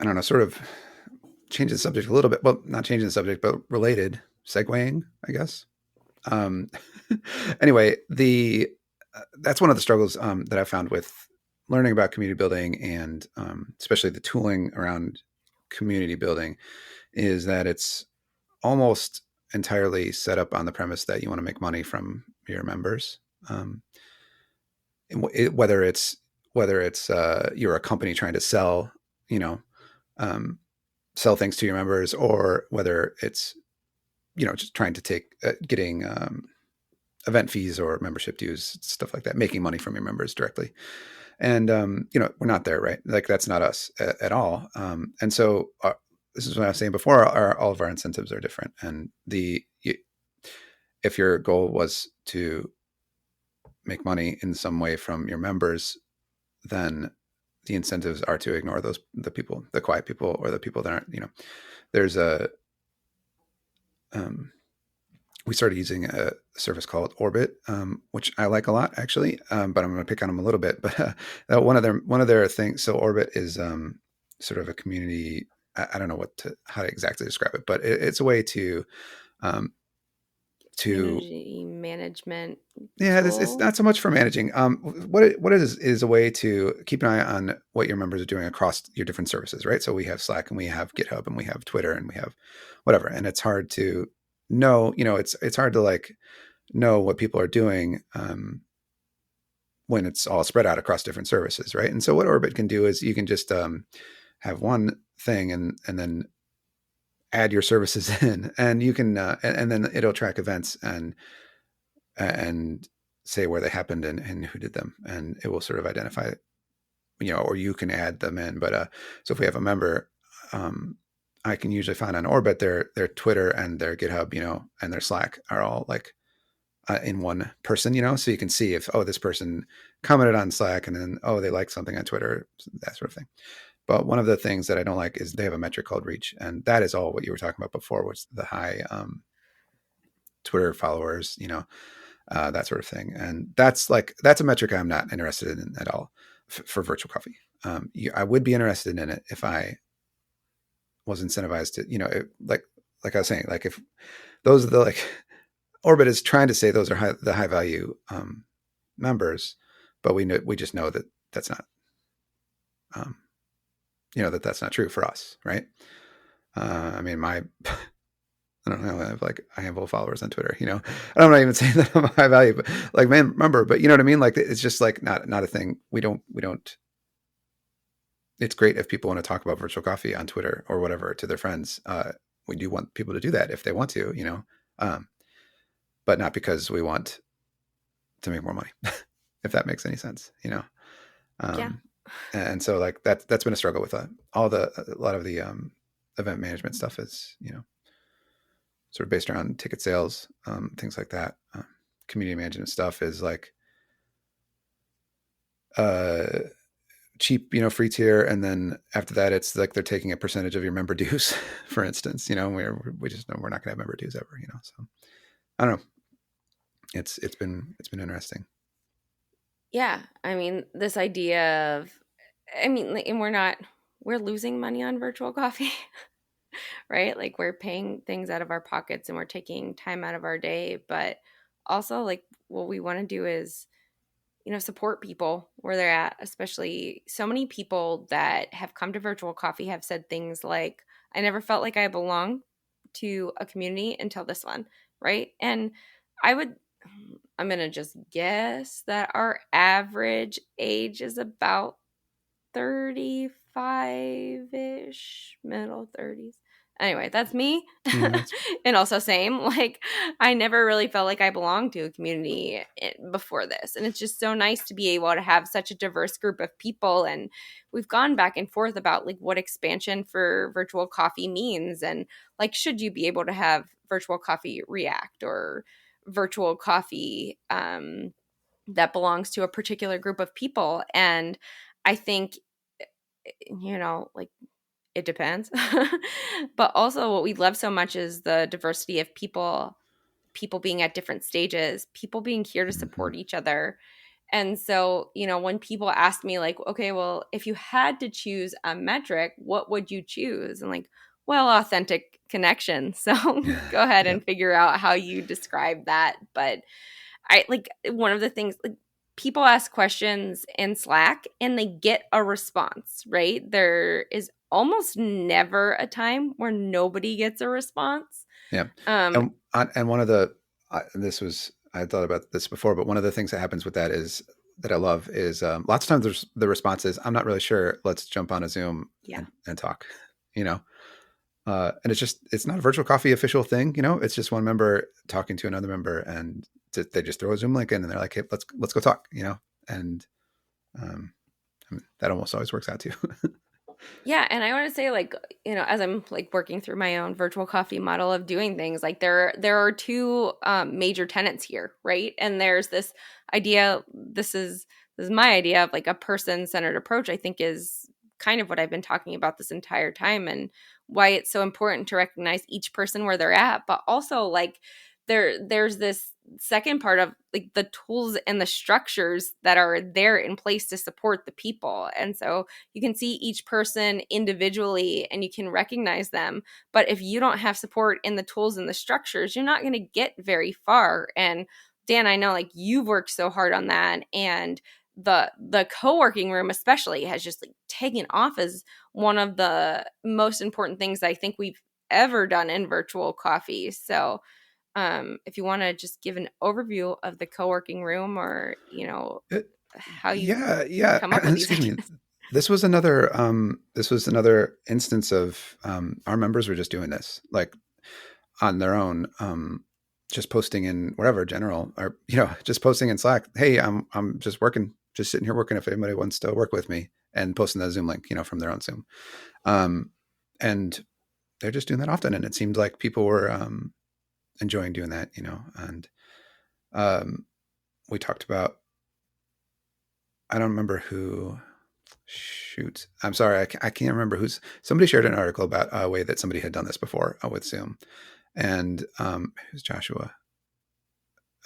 I don't know, sort of changing the subject a little bit. Well, not changing the subject, but related, segueing, I guess. Um, anyway, the that's one of the struggles that I found with learning about community building, and especially the tooling around community building, is that it's almost entirely set up on the premise that you want to make money from your members. Um, whether it's you're a company trying to sell, you know, um, sell things to your members, or whether it's just trying to take getting event fees or membership dues, stuff like that, making money from your members directly. And we're not there, right? Like, that's not us at all. And so this is what I was saying before. All of our incentives are different, and if your goal was to make money in some way from your members, then the incentives are to ignore the people, the quiet people, or the people that aren't. There's a um, we started using a service called Orbit, which I like a lot, actually. But I'm going to pick on them a little bit. But one of their things. So Orbit is sort of a community. I don't know how to exactly describe it, but it's a way um, to Community management yeah, it's tool. not so much for managing. What it is a way to keep an eye on what your members are doing across your different services, right? So we have Slack, and we have GitHub, and we have Twitter, and we have whatever. And it's hard to know, it's hard to like know what people are doing when it's all spread out across different services, right? And so what Orbit can do is you can just have one thing, and then add your services in, and you can and then it'll track events, and say where they happened, and who did them, and it will sort of identify, or you can add them in. But so if we have a member, um, I can usually find on Orbit their Twitter and their GitHub, and their Slack are all like in one person, so you can see if, oh, this person commented on Slack, and then, oh, they like something on Twitter, that sort of thing. But one of the things that I don't like is they have a metric called reach, and that is all what you were talking about before, was the high Twitter followers, that sort of thing. And that's a metric I'm not interested in at all for virtual coffee. I would be interested in it if I was incentivized to, like I was saying, like, if those are the, like, Orbit is trying to say those are the high value members, but we just know that that's not, um, that's not true for us, right? I mean, I don't know. I have like a handful of followers on Twitter. I'm not even saying that I'm high value, but like, man, remember, but you know what I mean? Like, it's just like not a thing. We don't. It's great if people want to talk about virtual coffee on Twitter or whatever to their friends. We do want people to do that if they want to, um, but not because we want to make more money, if that makes any sense, Yeah. Um, and so, like, that's been a struggle with a lot of the event management stuff is, sort of based around ticket sales, things like that. Community management stuff is like uh, cheap, free tier, and then after that, it's like they're taking a percentage of your member dues, for instance. We just know we're not going to have member dues ever. So I don't know. It's been interesting. Yeah, I mean, this idea of, I mean, like, and we're losing money on virtual coffee, right? Like we're paying things out of our pockets and we're taking time out of our day, but also like what we want to do is, support people where they're at, especially so many people that have come to virtual coffee have said things like, I never felt like I belonged to a community until this one, right? And I would, I'm going to just guess that our average age is about 35-ish, middle 30s. Anyway, that's me. Yeah, that's And also same, like I never really felt like I belonged to a community before this. And it's just so nice to be able to have such a diverse group of people, and we've gone back and forth about like what expansion for virtual coffee means, and like should you be able to have virtual coffee react or virtual coffee that belongs to a particular group of people. And I think, like it depends. But also what we love so much is the diversity of people being at different stages, people being here to mm-hmm. support each other. And so, when people ask me like, okay, well, if you had to choose a metric, what would you choose? And like, well, authentic connection. So go ahead Yep. and figure out how you describe that. But I like one of the things, like people ask questions in Slack and they get a response, right? There is almost never a time where nobody gets a response. Yeah. Um And one of the this was I thought about this before, but one of the things that happens with that is that I love is lots of times there's the response is I'm not really sure. Let's jump on a Zoom yeah. and talk. You know, and it's not a virtual coffee official thing. It's just one member talking to another member, and they just throw a Zoom link in, and they're like, "Hey, let's go talk." And um, I mean, that almost always works out too. Yeah, and I want to say like, as I'm like working through my own virtual coffee model of doing things, like there are two major tenets here, right? And there's this idea, this is my idea of like a person-centered approach, I think is kind of what I've been talking about this entire time, and why it's so important to recognize each person where they're at, but also like there's this second part of like the tools and the structures that are there in place to support the people. And so you can see each person individually and you can recognize them. But if you don't have support in the tools and the structures, you're not going to get very far. And Dan, I know like you've worked so hard on that, and the co-working room especially has just like taken off as one of the most important things I think we've ever done in virtual coffee. So if you want to just give an overview of the co-working room, or how you've Yeah, yeah. come up with these Excuse me. ideas. This was another instance of our members were just doing this like on their own, just posting in whatever general, or just posting in Slack. Hey, I'm just working, just sitting here working. If anybody wants to work with me, and posting the Zoom link, from their own Zoom, um, and they're just doing that often. And it seemed like people were enjoying doing that, and um, we talked about. I don't remember who. Shoot, I'm sorry, I can't remember who's. Somebody shared an article about a way that somebody had done this before with Zoom, and who's Joshua?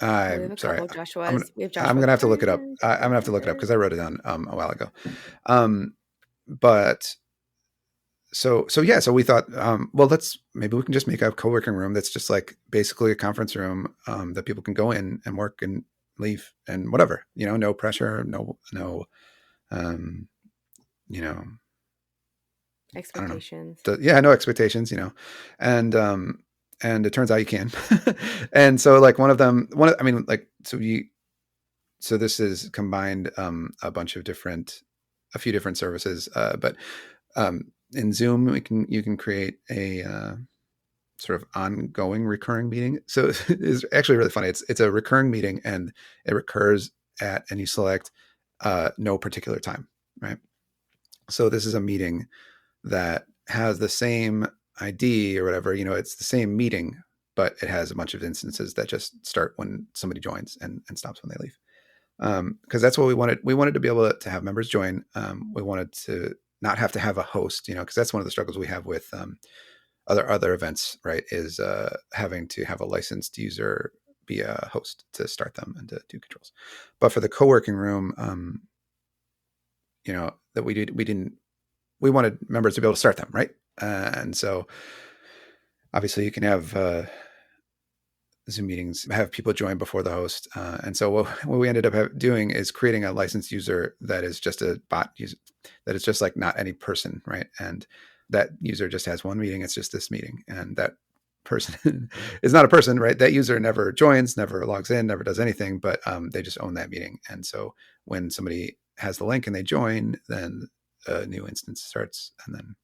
We have I'm a sorry. couple of I'm gonna Joshuas. We have I'm Joshua gonna have to look it up. Clark, I'm Joshua gonna have to look it up Parker. because I wrote it down a while ago. Um, but so yeah, so we thought, well, let's maybe we can just make a co-working room that's just like basically a conference room that people can go in and work and leave and whatever. No pressure, no, um, you know, I don't know. Expectations. Yeah, no expectations, and and it turns out you can. And so like I mean, like, so this is combined a few different services, but in Zoom you can create a sort of ongoing recurring meeting. So it's actually really funny. It's a recurring meeting, and it recurs and you select no particular time, right? So this is a meeting that has the same ID or whatever, it's the same meeting, but it has a bunch of instances that just start when somebody joins and stops when they leave. Because that's what we wanted. We wanted to be able to have members join. We wanted to not have to have a host, because that's one of the struggles we have with other events, right? Is having to have a licensed user be a host to start them and to do controls. But for the co-working room, that we wanted members to be able to start them, right? And so obviously you can have Zoom meetings, have people join before the host. And so what we ended up doing is creating a licensed user that is just a bot user, that is just like not any person, right? And that user just has one meeting. It's just this meeting. And that person is not a person, right? That user never joins, never logs in, never does anything, but they just own that meeting. And so when somebody has the link and they join, then a new instance starts and then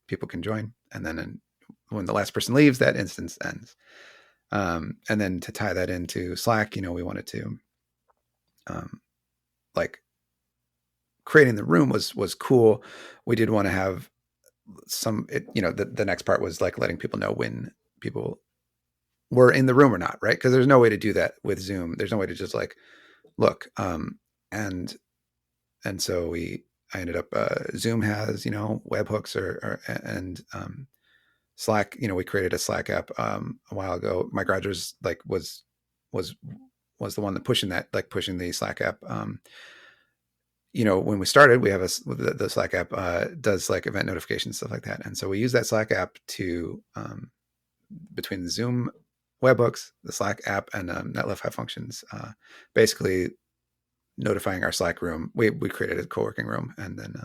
people can join. And then when the last person leaves, that instance ends. And then to tie that into Slack, we wanted to, like, creating the room was cool. We did want to have the next part was like letting people know when people were in the room or not, right? Because there's no way to do that with Zoom. There's no way to just like look. And so I ended up Zoom has webhooks and Slack. We created a Slack app a while ago. Mike Rogers was was the one that pushing the Slack app. When we started, we have the Slack app does like event notifications, stuff like that, and so we use that Slack app to between the Zoom webhooks, the Slack app, and netlify functions, basically notifying our Slack room. We created a co-working room, and then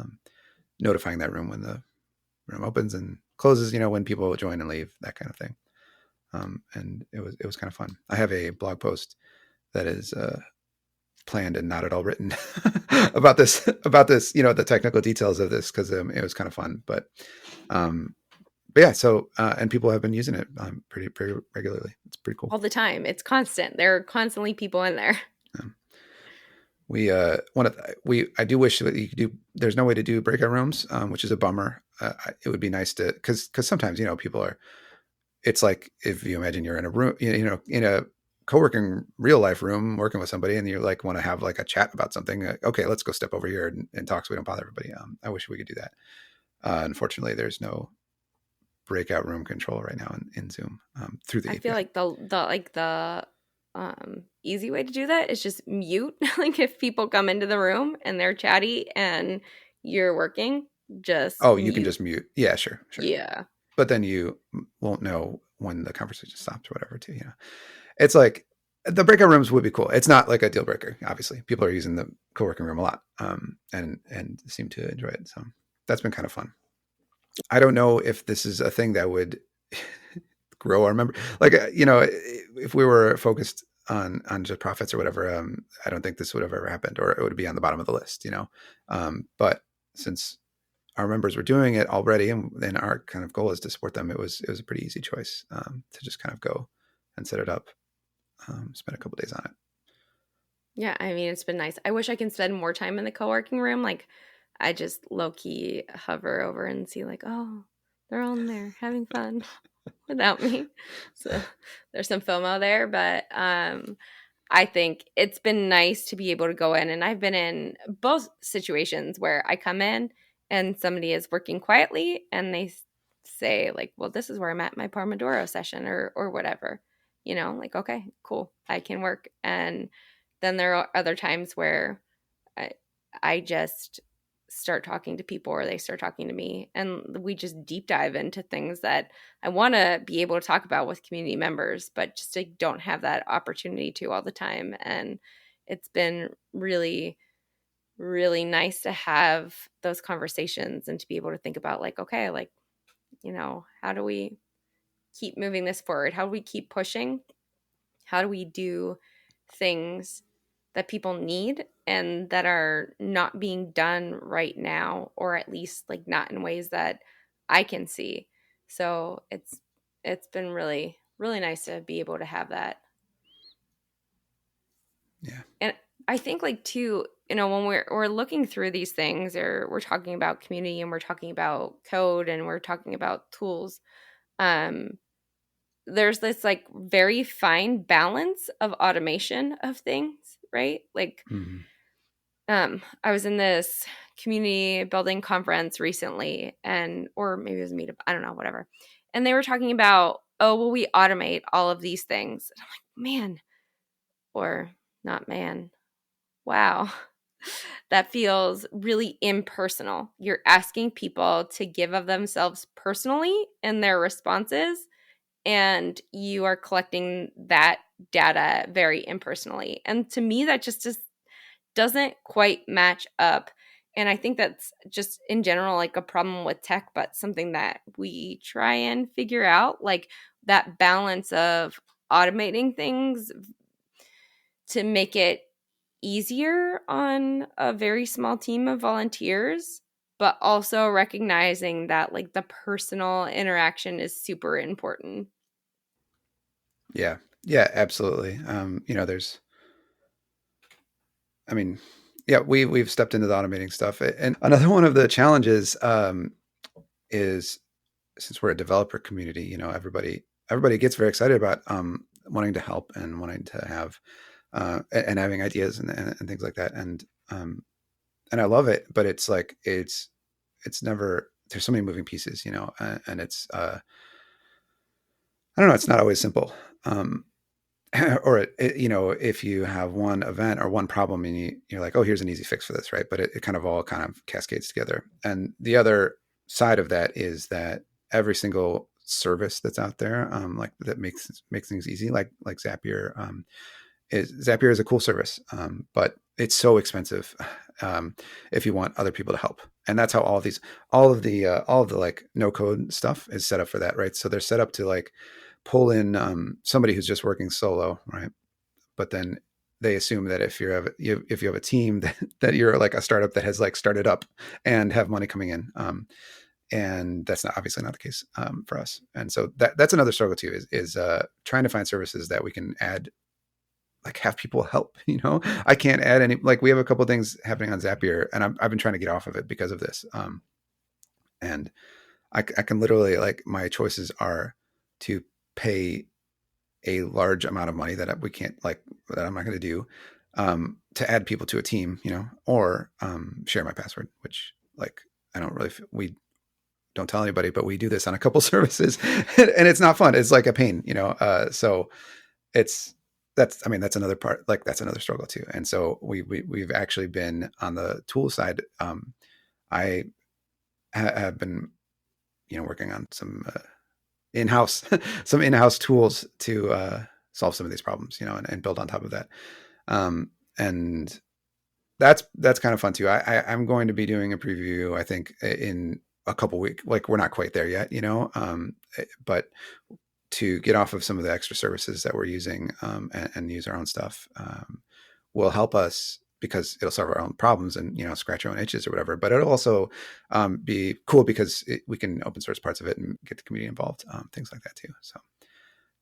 notifying that room when the room opens and closes. When people join and leave, that kind of thing. And it was kind of fun. I have a blog post that is planned and not at all written about this, the technical details of this, because it was kind of fun. But yeah, so and people have been using it pretty regularly. It's pretty cool. All the time. It's constant. There are constantly people in there. We I do wish that you could do. There's no way to do breakout rooms, which is a bummer. It would be nice to, because sometimes people are. It's like if you imagine you're in a room, in a co-working real life room working with somebody, and you like want to have like a chat about something. Okay, let's go step over here and talk so we don't bother everybody. I wish we could do that. Unfortunately, there's no breakout room control right now in Zoom through the I API. feel like the easy way to do that is just mute. Like if people come into the room and they're chatty and you're working, just Oh, you can mute. just mute. Yeah, sure. Yeah. But then you won't know when the conversation stops or whatever. Too. It's like the breakout rooms would be cool. It's not like a deal breaker. Obviously, people are using the co-working room a lot, and seem to enjoy it. So that's been kind of fun. I don't know if this is a thing that would grow our member. Like if we were focused on just profits or whatever, I don't think this would have ever happened, or it would be on the bottom of the list. But since our members were doing it already, and then our kind of goal is to support them, it was a pretty easy choice to just kind of go and set it up. Spend a couple days on it. Yeah, I mean, it's been nice. I wish I can spend more time in the co-working room. Like, I just low-key hover over and see like, oh, they're all in there having fun without me. So there's some FOMO there, but I think it's been nice to be able to go in, and I've been in both situations where I come in and somebody is working quietly and they say like, well, this is where I'm at my Pomodoro session or whatever, like, okay, cool, I can work. And then there are other times where I, I just start talking to people or they start talking to me, and we just deep dive into things that I want to be able to talk about with community members, but just I don't have that opportunity to all the time. And it's been really, really nice to have those conversations and to be able to think about like, okay, like, how do we keep moving this forward? How do we keep pushing? How do we do things that people need and that are not being done right now, or at least like not in ways that I can see? So it's been really, really nice to be able to have that. Yeah. And I think like too, when we're looking through these things, or we're talking about community and we're talking about code and we're talking about tools, um there's this like very fine balance of automation of things, right? Like Mm-hmm. I was in this community building conference recently, and or maybe it was a meetup, I don't know, whatever. And they were talking about, oh, well, we automate all of these things. And I'm like, man, or not man. Wow. That feels really impersonal. You're asking people to give of themselves personally in their responses, and you are collecting that data very impersonally. And to me, that just doesn't quite match up. And I think that's just in general like a problem with tech, but something that we try and figure out, like that balance of automating things to make it easier on a very small team of volunteers, but also recognizing that like the personal interaction is super important. Yeah. Yeah, absolutely. There's, I mean, yeah, we've stepped into the automating stuff. And another one of the challenges is, since we're a developer community, everybody gets very excited about wanting to help and wanting to have and having ideas and things like that. And I love it, but it's like it's never, there's so many moving pieces, and it's I don't know, it's not always simple. Um, or if you have one event or one problem and you're like, oh, here's an easy fix for this, right? But it kind of all kind of cascades together. And the other side of that is that every single service that's out there, like that makes things easy, like Zapier, Zapier is a cool service, but it's so expensive if you want other people to help. And that's how all of the like no code stuff is set up for that, right? So they're set up to like pull in somebody who's just working solo, right? But then they assume that if you have a team that you're like a startup that has like started up and have money coming in, and that's not obviously not the case for us. And so that's another struggle too, is trying to find services that we can add, like have people help. I can't add any, like we have a couple of things happening on Zapier, and I've been trying to get off of it because of this. And I can literally, like, my choices are to pay a large amount of money that we can't, like, that I'm not going to do, to add people to a team, or share my password, which, like, I don't really, we don't tell anybody, but we do this on a couple services, and it's not fun. It's like a pain, so it's, that's, I mean, that's another part, like that's another struggle too. And so we've actually been on the tool side. I have been, working on some in-house some in-house tools to solve some of these problems, and build on top of that. And that's kind of fun too. I'm going to be doing a preview, I think, in a couple weeks. Like, we're not quite there yet, but to get off of some of the extra services that we're using, and use our own stuff, will help us, because it'll solve our own problems and, scratch our own itches or whatever. But it'll also be cool because we can open source parts of it and get the community involved, things like that too. So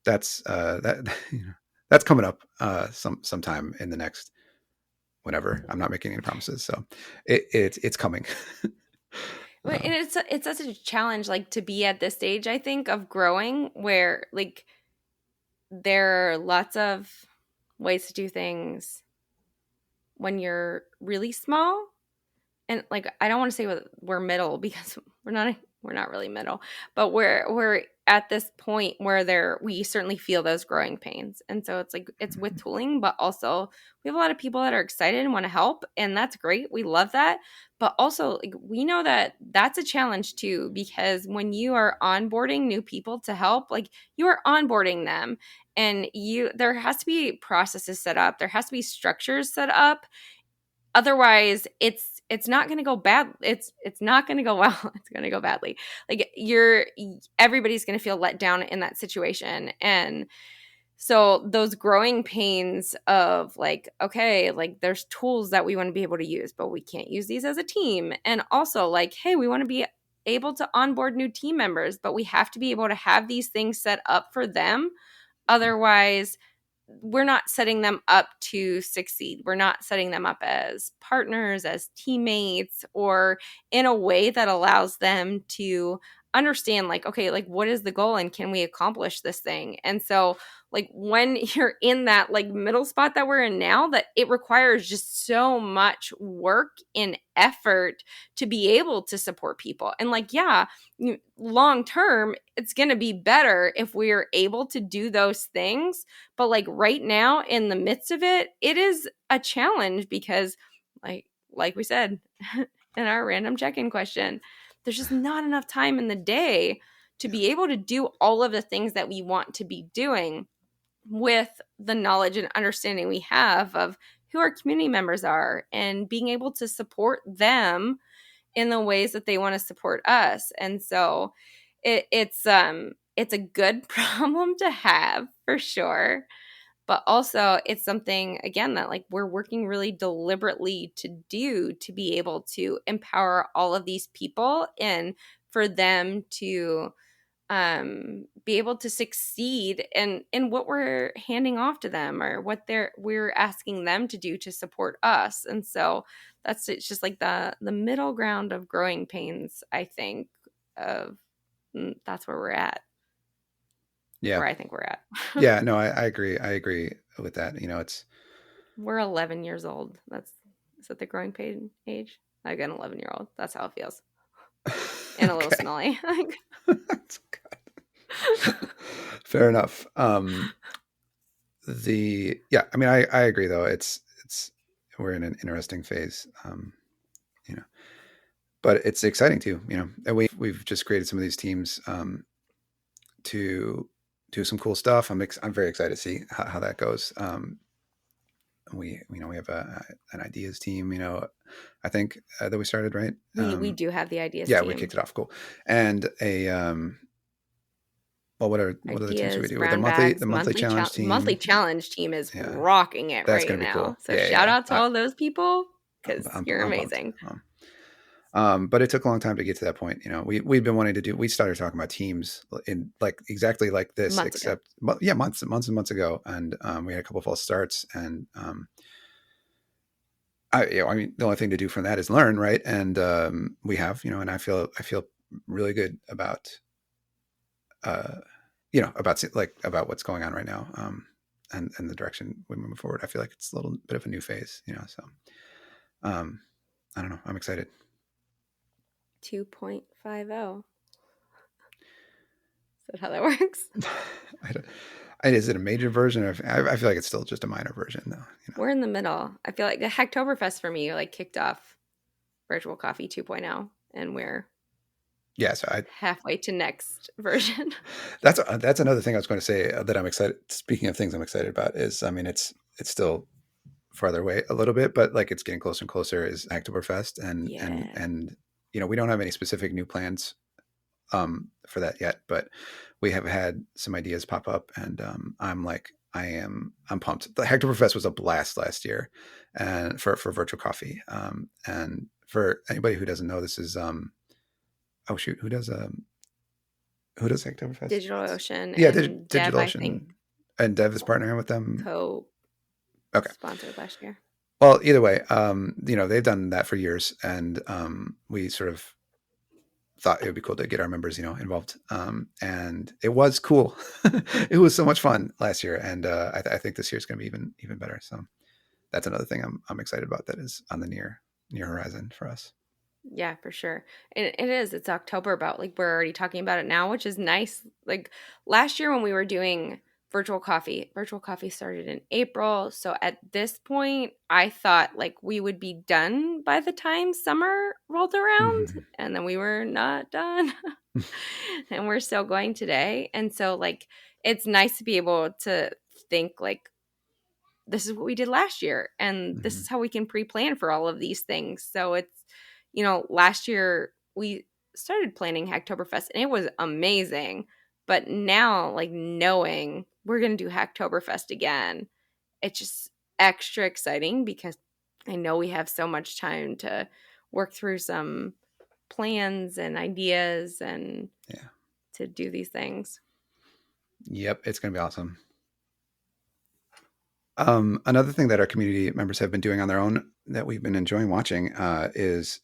that's that that's coming up sometime in the next whenever. I'm not making any promises, so it's coming. And it's such a challenge, like to be at this stage, I think, of growing, where like there are lots of ways to do things when you're really small. And like I don't want to say we're middle, because we're not really middle, but we're at this point where we certainly feel those growing pains. And so it's like it's with tooling, but also we have a lot of people that are excited and want to help, and that's great. We love that. But also, like, we know that that's a challenge too, because when you are onboarding new people to help, like you are onboarding them, and there has to be processes set up, there has to be structures set up. Otherwise, it's not going to go bad. It's not going to go well. It's going to go badly. Like everybody's going to feel let down in that situation. And so those growing pains of like, okay, like there's tools that we want to be able to use, but we can't use these as a team. And also like, hey, we want to be able to onboard new team members, but we have to be able to have these things set up for them. Otherwise, we're not setting them up to succeed. We're not setting them up as partners, as teammates, or in a way that allows them to understand like, okay, like what is the goal and can we accomplish this thing? And so like when you're in that like middle spot that we're in now, that it requires just so much work and effort to be able to support people. And like, yeah, long term, it's going to be better if we're able to do those things. But like right now in the midst of it, it is a challenge because like we said in our random check-in question, there's just not enough time in the day to be able to do all of the things that we want to be doing with the knowledge and understanding we have of who our community members are and being able to support them in the ways that they want to support us. And so it's a good problem to have for sure, but also it's something again that like we're working really deliberately to do to be able to empower all of these people and for them to be able to succeed in what we're handing off to them or what we're asking them to do to support us. And so it's just like the middle ground of growing pains, I think. Of That's where we're at, Yeah. where I think we're at. Yeah. No, I agree. I agree with that. You know, it's We're 11 years old. Is that the growing pain age? I got an 11-year-old. That's how it feels. And a little okay. smelly. Fair enough. The yeah, I mean, I agree though. It's we're in an interesting phase. You know, but it's exciting too. You know, and we've just created some of these teams to do some cool stuff. I'm very excited to see how that goes. We have an ideas team. You know, I think that we started right. We do have the ideas Yeah, we team. kicked it off. Cool. And a well, what other teams do we Ideas, do? With brown bags, the monthly challenge monthly team. challenge team is Yeah, rocking it that's right gonna be now. cool. So Yeah, shout yeah. out to all those people because you're I'm pumped. amazing. But it took a long time to get to that point. You know, we've been wanting to do. We started talking about teams in like exactly like this, Months ago. except yeah, months and months ago, and we had a couple false starts, and I mean, the only thing to do from that is learn, right? And we have, you know, and I feel really good about uh, you know, about what's going on right now, and the direction we move forward. I feel like it's a little bit of a new phase, you know. So um, I don't know. I'm excited. 2.50. Is that how that works? I don't, is it a major version of? I feel like it's still just a minor version, though. You know. We're in the middle. I feel like the Hacktoberfest for me like kicked off Virtual Coffee 2.0, and we're Yeah. So halfway to next version. that's another thing I was going to say that I'm excited. Speaking of things I'm excited about is, I mean, it's still farther away a little bit, but like it's getting closer and closer. Is Hacktoberfest, Yeah. and you know, we don't have any specific new plans for that yet, but we have had some ideas pop up, and I'm pumped. The Hacktoberfest was a blast last year, and for virtual coffee, and for anybody who doesn't know, this is oh shoot, who does Hacktoberfest? It's DigitalOcean yeah, and Dev, I think, DigitalOcean, and Dev is partnering with them. Okay, co-sponsored last year. well, either way, you know, they've done that for years, and we sort of thought it would be cool to get our members, you know, involved. And it was cool. It was so much fun last year, and I think this year is going to be even better. So that's another thing I'm excited about that is on the near horizon for us. Yeah, for sure. And it is. It's October about like we're already talking about it now, which is nice. Like last year when we were doing virtual coffee started in April. So at this point, I thought like we would be done by the time summer rolled around, Mm-hmm. and then we were not done. And we're still going today. And so like it's nice to be able to think like this is what we did last year and this Mm-hmm. is how we can pre-plan for all of these things. So it's, last year we started planning Hacktoberfest and it was amazing. But now, like knowing we're going to do Hacktoberfest again, it's just extra exciting because I know we have so much time to work through some plans and ideas and Yeah. to do these things. Yep, it's going to be awesome. Another thing that our community members have been doing on their own that we've been enjoying watching is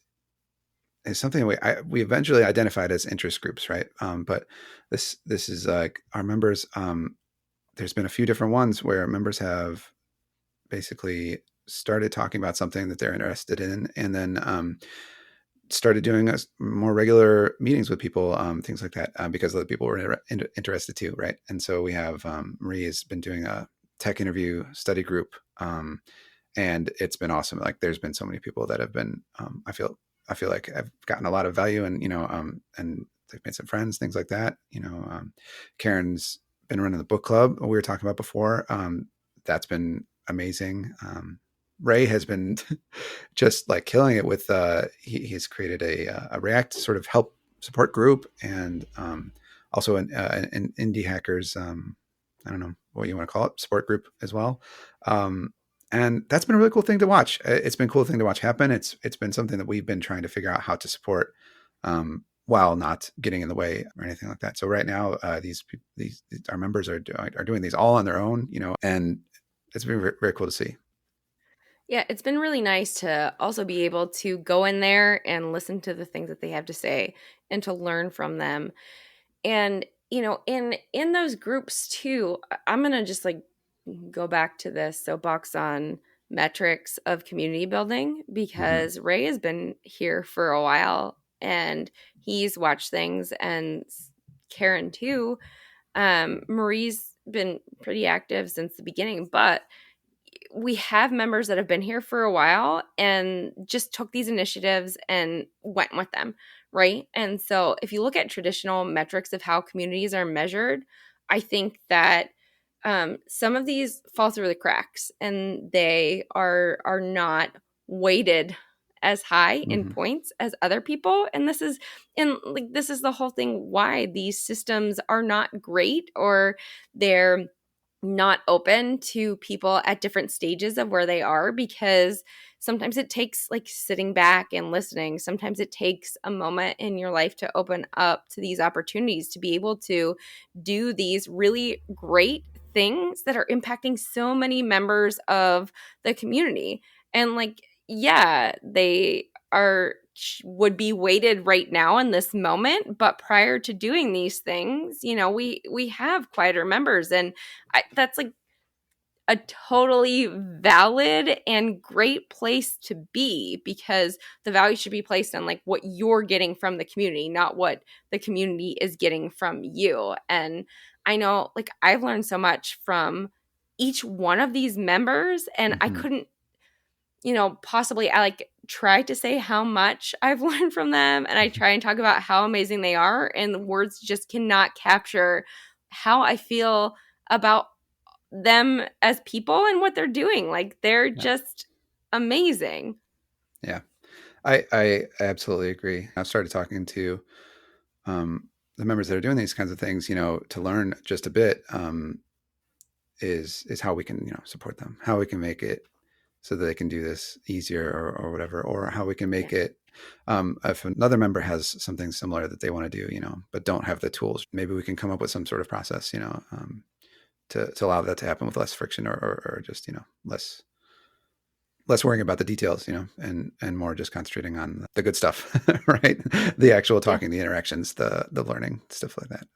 is something we eventually identified as interest groups, right? But this is like our members. There's been a few different ones where members have basically started talking about something that they're interested in, and then started doing more regular meetings with people, things like that, because other people were interested too, right? And so we have Marie has been doing a tech interview study group, and it's been awesome. Like there's been so many people that have been, I feel like I've gotten a lot of value, and and they've made some friends, things like that. Karen's been running the book club we were talking about before. That's been amazing. Ray has been just like killing it with he's created a React sort of help support group, and also an indie hackers, I don't know what you want to call it, support group as well. And that's been a really cool thing to watch. It's been a cool thing to watch happen. It's been something that we've been trying to figure out how to support, while not getting in the way or anything like that. So right now, these our members are doing these all on their own, and it's been very, very cool to see. Yeah, it's been really nice to also be able to go in there and listen to the things that they have to say and to learn from them. And in those groups too, I'm going to just like go back to this soapbox on metrics of community building, Hmm. because Ray has been here for a while and he's watched things, and Karen too. Marie's been pretty active since the beginning, but we have members that have been here for a while and just took these initiatives and went with them, right? And so if you look at traditional metrics of how communities are measured, I think that some of these fall through the cracks, and they are not weighted as high in Hmm. points as other people. And this is the whole thing why these systems are not great, or they're not open to people at different stages of where they are, because sometimes it takes like sitting back and listening. Sometimes it takes a moment in your life to open up to these opportunities to be able to do these really great things that are impacting so many members of the community. And like, yeah, they are would be weighted right now in this moment, but prior to doing these things, we have quieter members, and that's like a totally valid and great place to be, because the value should be placed on like what you're getting from the community, not what the community is getting from you. And I know like I've learned so much from each one of these members, and I Hmm. couldn't, possibly, I like try to say how much I've learned from them, and I try and talk about how amazing they are, and the words just cannot capture how I feel about them as people and what they're doing. Like they're Yeah. just amazing. Yeah. I absolutely agree. I've started talking to the members that are doing these kinds of things, to learn just a bit, is how we can, support them, how we can make it so that they can do this easier, or whatever, or how we can Yeah. make it, if another member has something similar that they want to do, but don't have the tools, maybe we can come up with some sort of process, to allow that to happen with less friction, or just, less worrying about the details, and more just concentrating on the good stuff, right? The actual Yeah. talking, the interactions, the learning, stuff like that.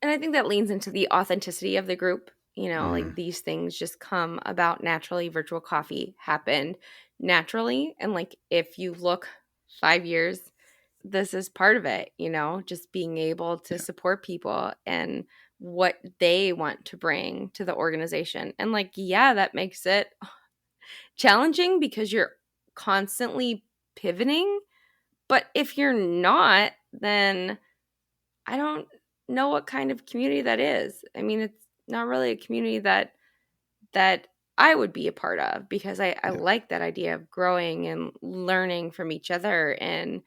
And I think that leans into the authenticity of the group. Like Mm, these things just come about naturally. Virtual coffee happened naturally. And like if you look 5 years, this is part of it, just being able to yeah. support people and what they want to bring to the organization. And like, yeah, that makes it challenging because you're constantly pivoting. But if you're not, then I don't know what kind of community that is. I mean, it's not really a community that I would be a part of, because I Yeah. like that idea of growing and learning from each other and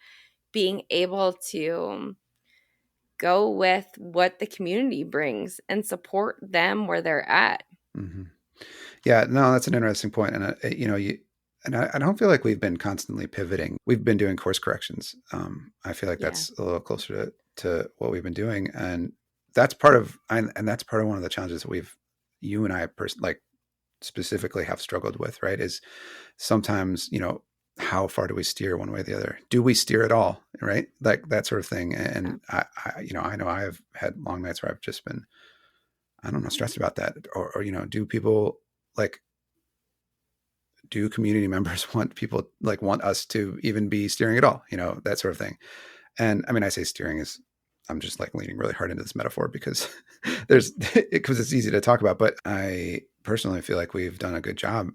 being able to go with what the community brings and support them where they're at. Hmm. Yeah, no, that's an interesting point. And I don't feel like we've been constantly pivoting. We've been doing course corrections. I feel like Yeah. that's a little closer to what we've been doing, and that's part of, and that's part of one of the challenges that you and I, like specifically, have struggled with. Right? Is sometimes, how far do we steer one way or the other? Do we steer at all? Right, like that sort of thing. Yeah. And I know I've had long nights where I've just been, I don't know, stressed about that. Or do people like, do community members want people like want us to even be steering at all? That sort of thing. And I mean, I say steering is, I'm just like leaning really hard into this metaphor because because it's easy to talk about, but I personally feel like we've done a good job,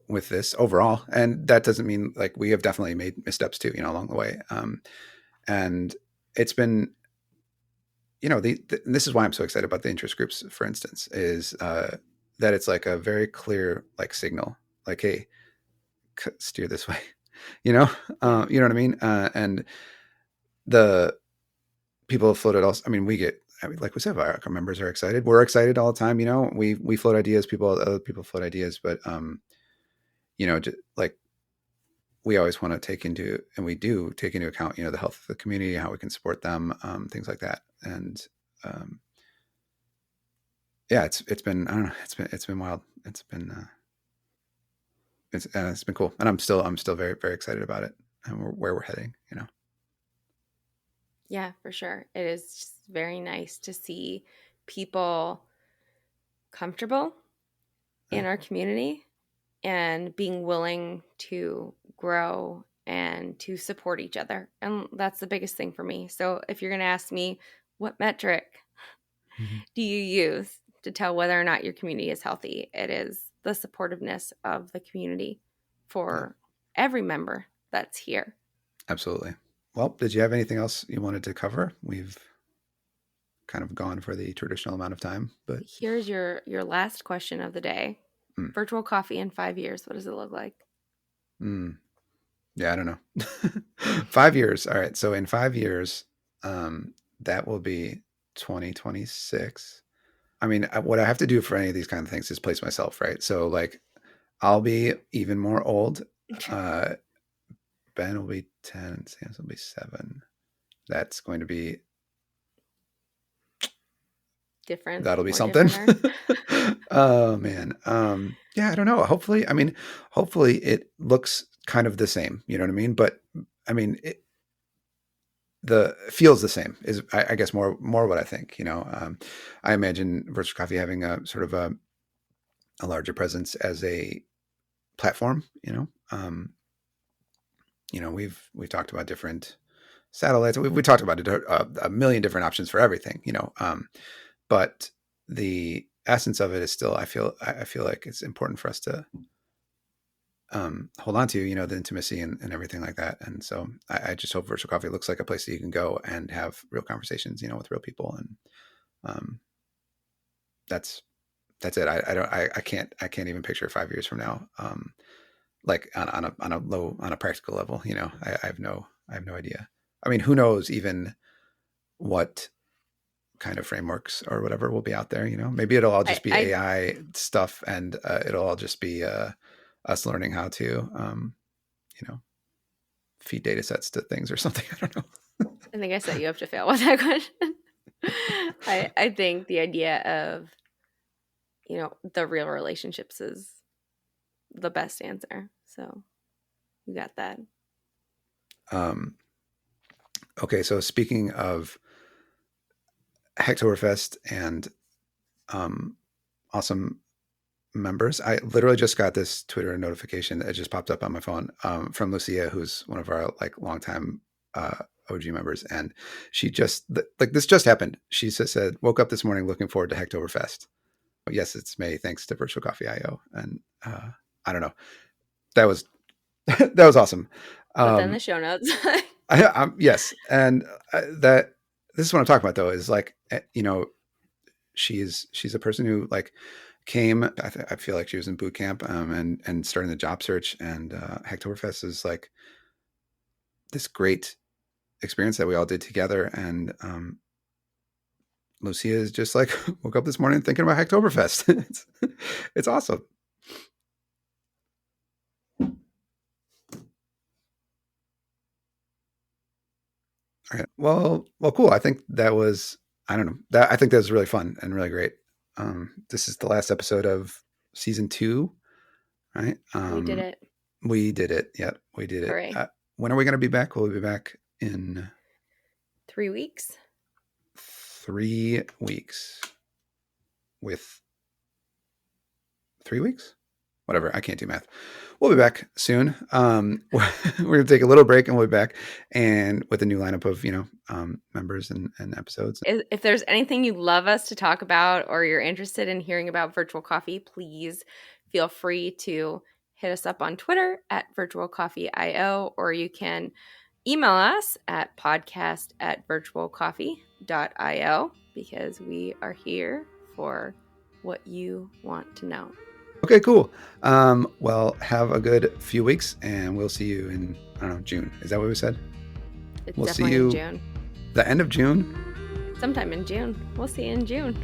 with this overall. And that doesn't mean, like, we have definitely made missteps too, along the way. And it's been, this is why I'm so excited about the interest groups, for instance, is that it's like a very clear like signal, like, hey, steer this way, you know, Yeah. you know what I mean? And the people have floated also. I mean, I mean, like we said, our members are excited. We're excited all the time. We float ideas. Other people float ideas, but like, we always want to take into, and we do take into account, the health of the community, how we can support them, things like that. And um, yeah, it's been, I don't know, it's been wild. It's been cool, and I'm still very very excited about it and where we're heading. Yeah, for sure. It is just very nice to see people comfortable Yeah, in our community and being willing to grow and to support each other. And that's the biggest thing for me. So if you're going to ask me, what metric mm-hmm. do you use to tell whether or not your community is healthy? It is the supportiveness of the community Yeah, for every member that's here. absolutely. Well, did you have anything else you wanted to cover? We've kind of gone for the traditional amount of time, but Here's your last question of the day. mm, Virtual coffee in 5 years. What does it look like? mm, yeah, I don't know. 5 years. All right. So in 5 years, that will be 2026. I mean, what I have to do for any of these kind of things is place myself, right? So like, I'll be even more old. Uh, Ben will be 10, Sam will be 7. That's going to be, Different, that'll be more something. differenter. Oh man. Yeah, I don't know. Hopefully it looks kind of the same, you know what I mean? But I mean, the feels the same is, I guess, more what I think, I imagine Virtual Coffee having a sort of a larger presence as a platform, we've talked about different satellites. We talked about a million different options for everything, but the essence of it is still, I feel like it's important for us to hold on to, the intimacy and everything like that. And so I just hope Virtual Coffee looks like a place that you can go and have real conversations, with real people. And um, that's it. I don't, I can't even picture 5 years from now, like on a practical level. I have no idea. I mean, who knows even what kind of frameworks or whatever will be out there. Maybe it'll all I, just be I AI stuff, and it'll all just be us learning how to, you know, feed data sets to things or something. I don't know. I think I set you up to fail with that question. I think the idea of, the real relationships is the best answer. So you got that. Um, okay, so speaking of Hacktoberfest and um, awesome members, I literally just got this Twitter notification that just popped up on my phone, from Lucia, who's one of our like longtime uh, OG members, and she just, like, this just happened. She said, "Woke up this morning looking forward to Hacktoberfest." Yes, it's May, thanks to Virtual Coffee IO, and I don't know. That was that was awesome. Put that in the Um, show notes. yes, and that this is what I'm talking about though. Is like, she's a person who like came. I feel like she was in boot camp, and starting the job search, and Hacktoberfest is like this great experience that we all did together. And Lucia is just like, woke up this morning thinking about Hacktoberfest. It's awesome. All right. Well, cool. I think that was, I don't know, that I think that was really fun and really great. This is the last episode of season 2, right? We did it. We did it. Yeah, we did it. Hooray. When are we going to be back? We'll be back in 3 weeks. 3 weeks. With 3 weeks? Whatever. I can't do math. We'll be back soon. We're going to take a little break and we'll be back and with a new lineup of, members and episodes. If there's anything you'd love us to talk about or you're interested in hearing about virtual coffee, please feel free to hit us up on Twitter at virtualcoffeeio, or you can email us at podcast@virtualcoffee.io, because we are here for what you want to know. Okay, cool. Well, have a good few weeks and we'll see you in, I don't know, June. Is that what we said? It's We'll definitely see you in June. The end of June? Sometime in June. We'll see you in June.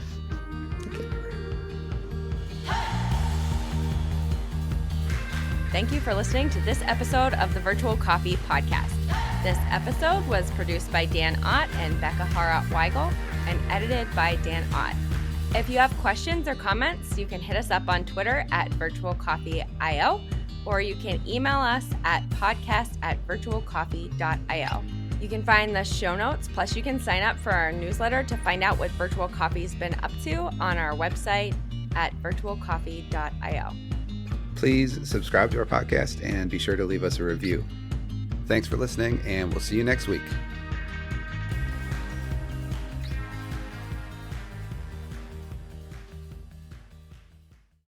Thank you for listening to this episode of the Virtual Coffee Podcast. This episode was produced by Dan Ott and Bekah Weigel and edited by Dan Ott. If you have questions or comments, you can hit us up on Twitter at virtualcoffeeio, or you can email us at podcast@virtualcoffee.io. You can find the show notes, plus you can sign up for our newsletter to find out what Virtual Coffee's been up to on our website at virtualcoffee.io. Please subscribe to our podcast and be sure to leave us a review. Thanks for listening, and we'll see you next week.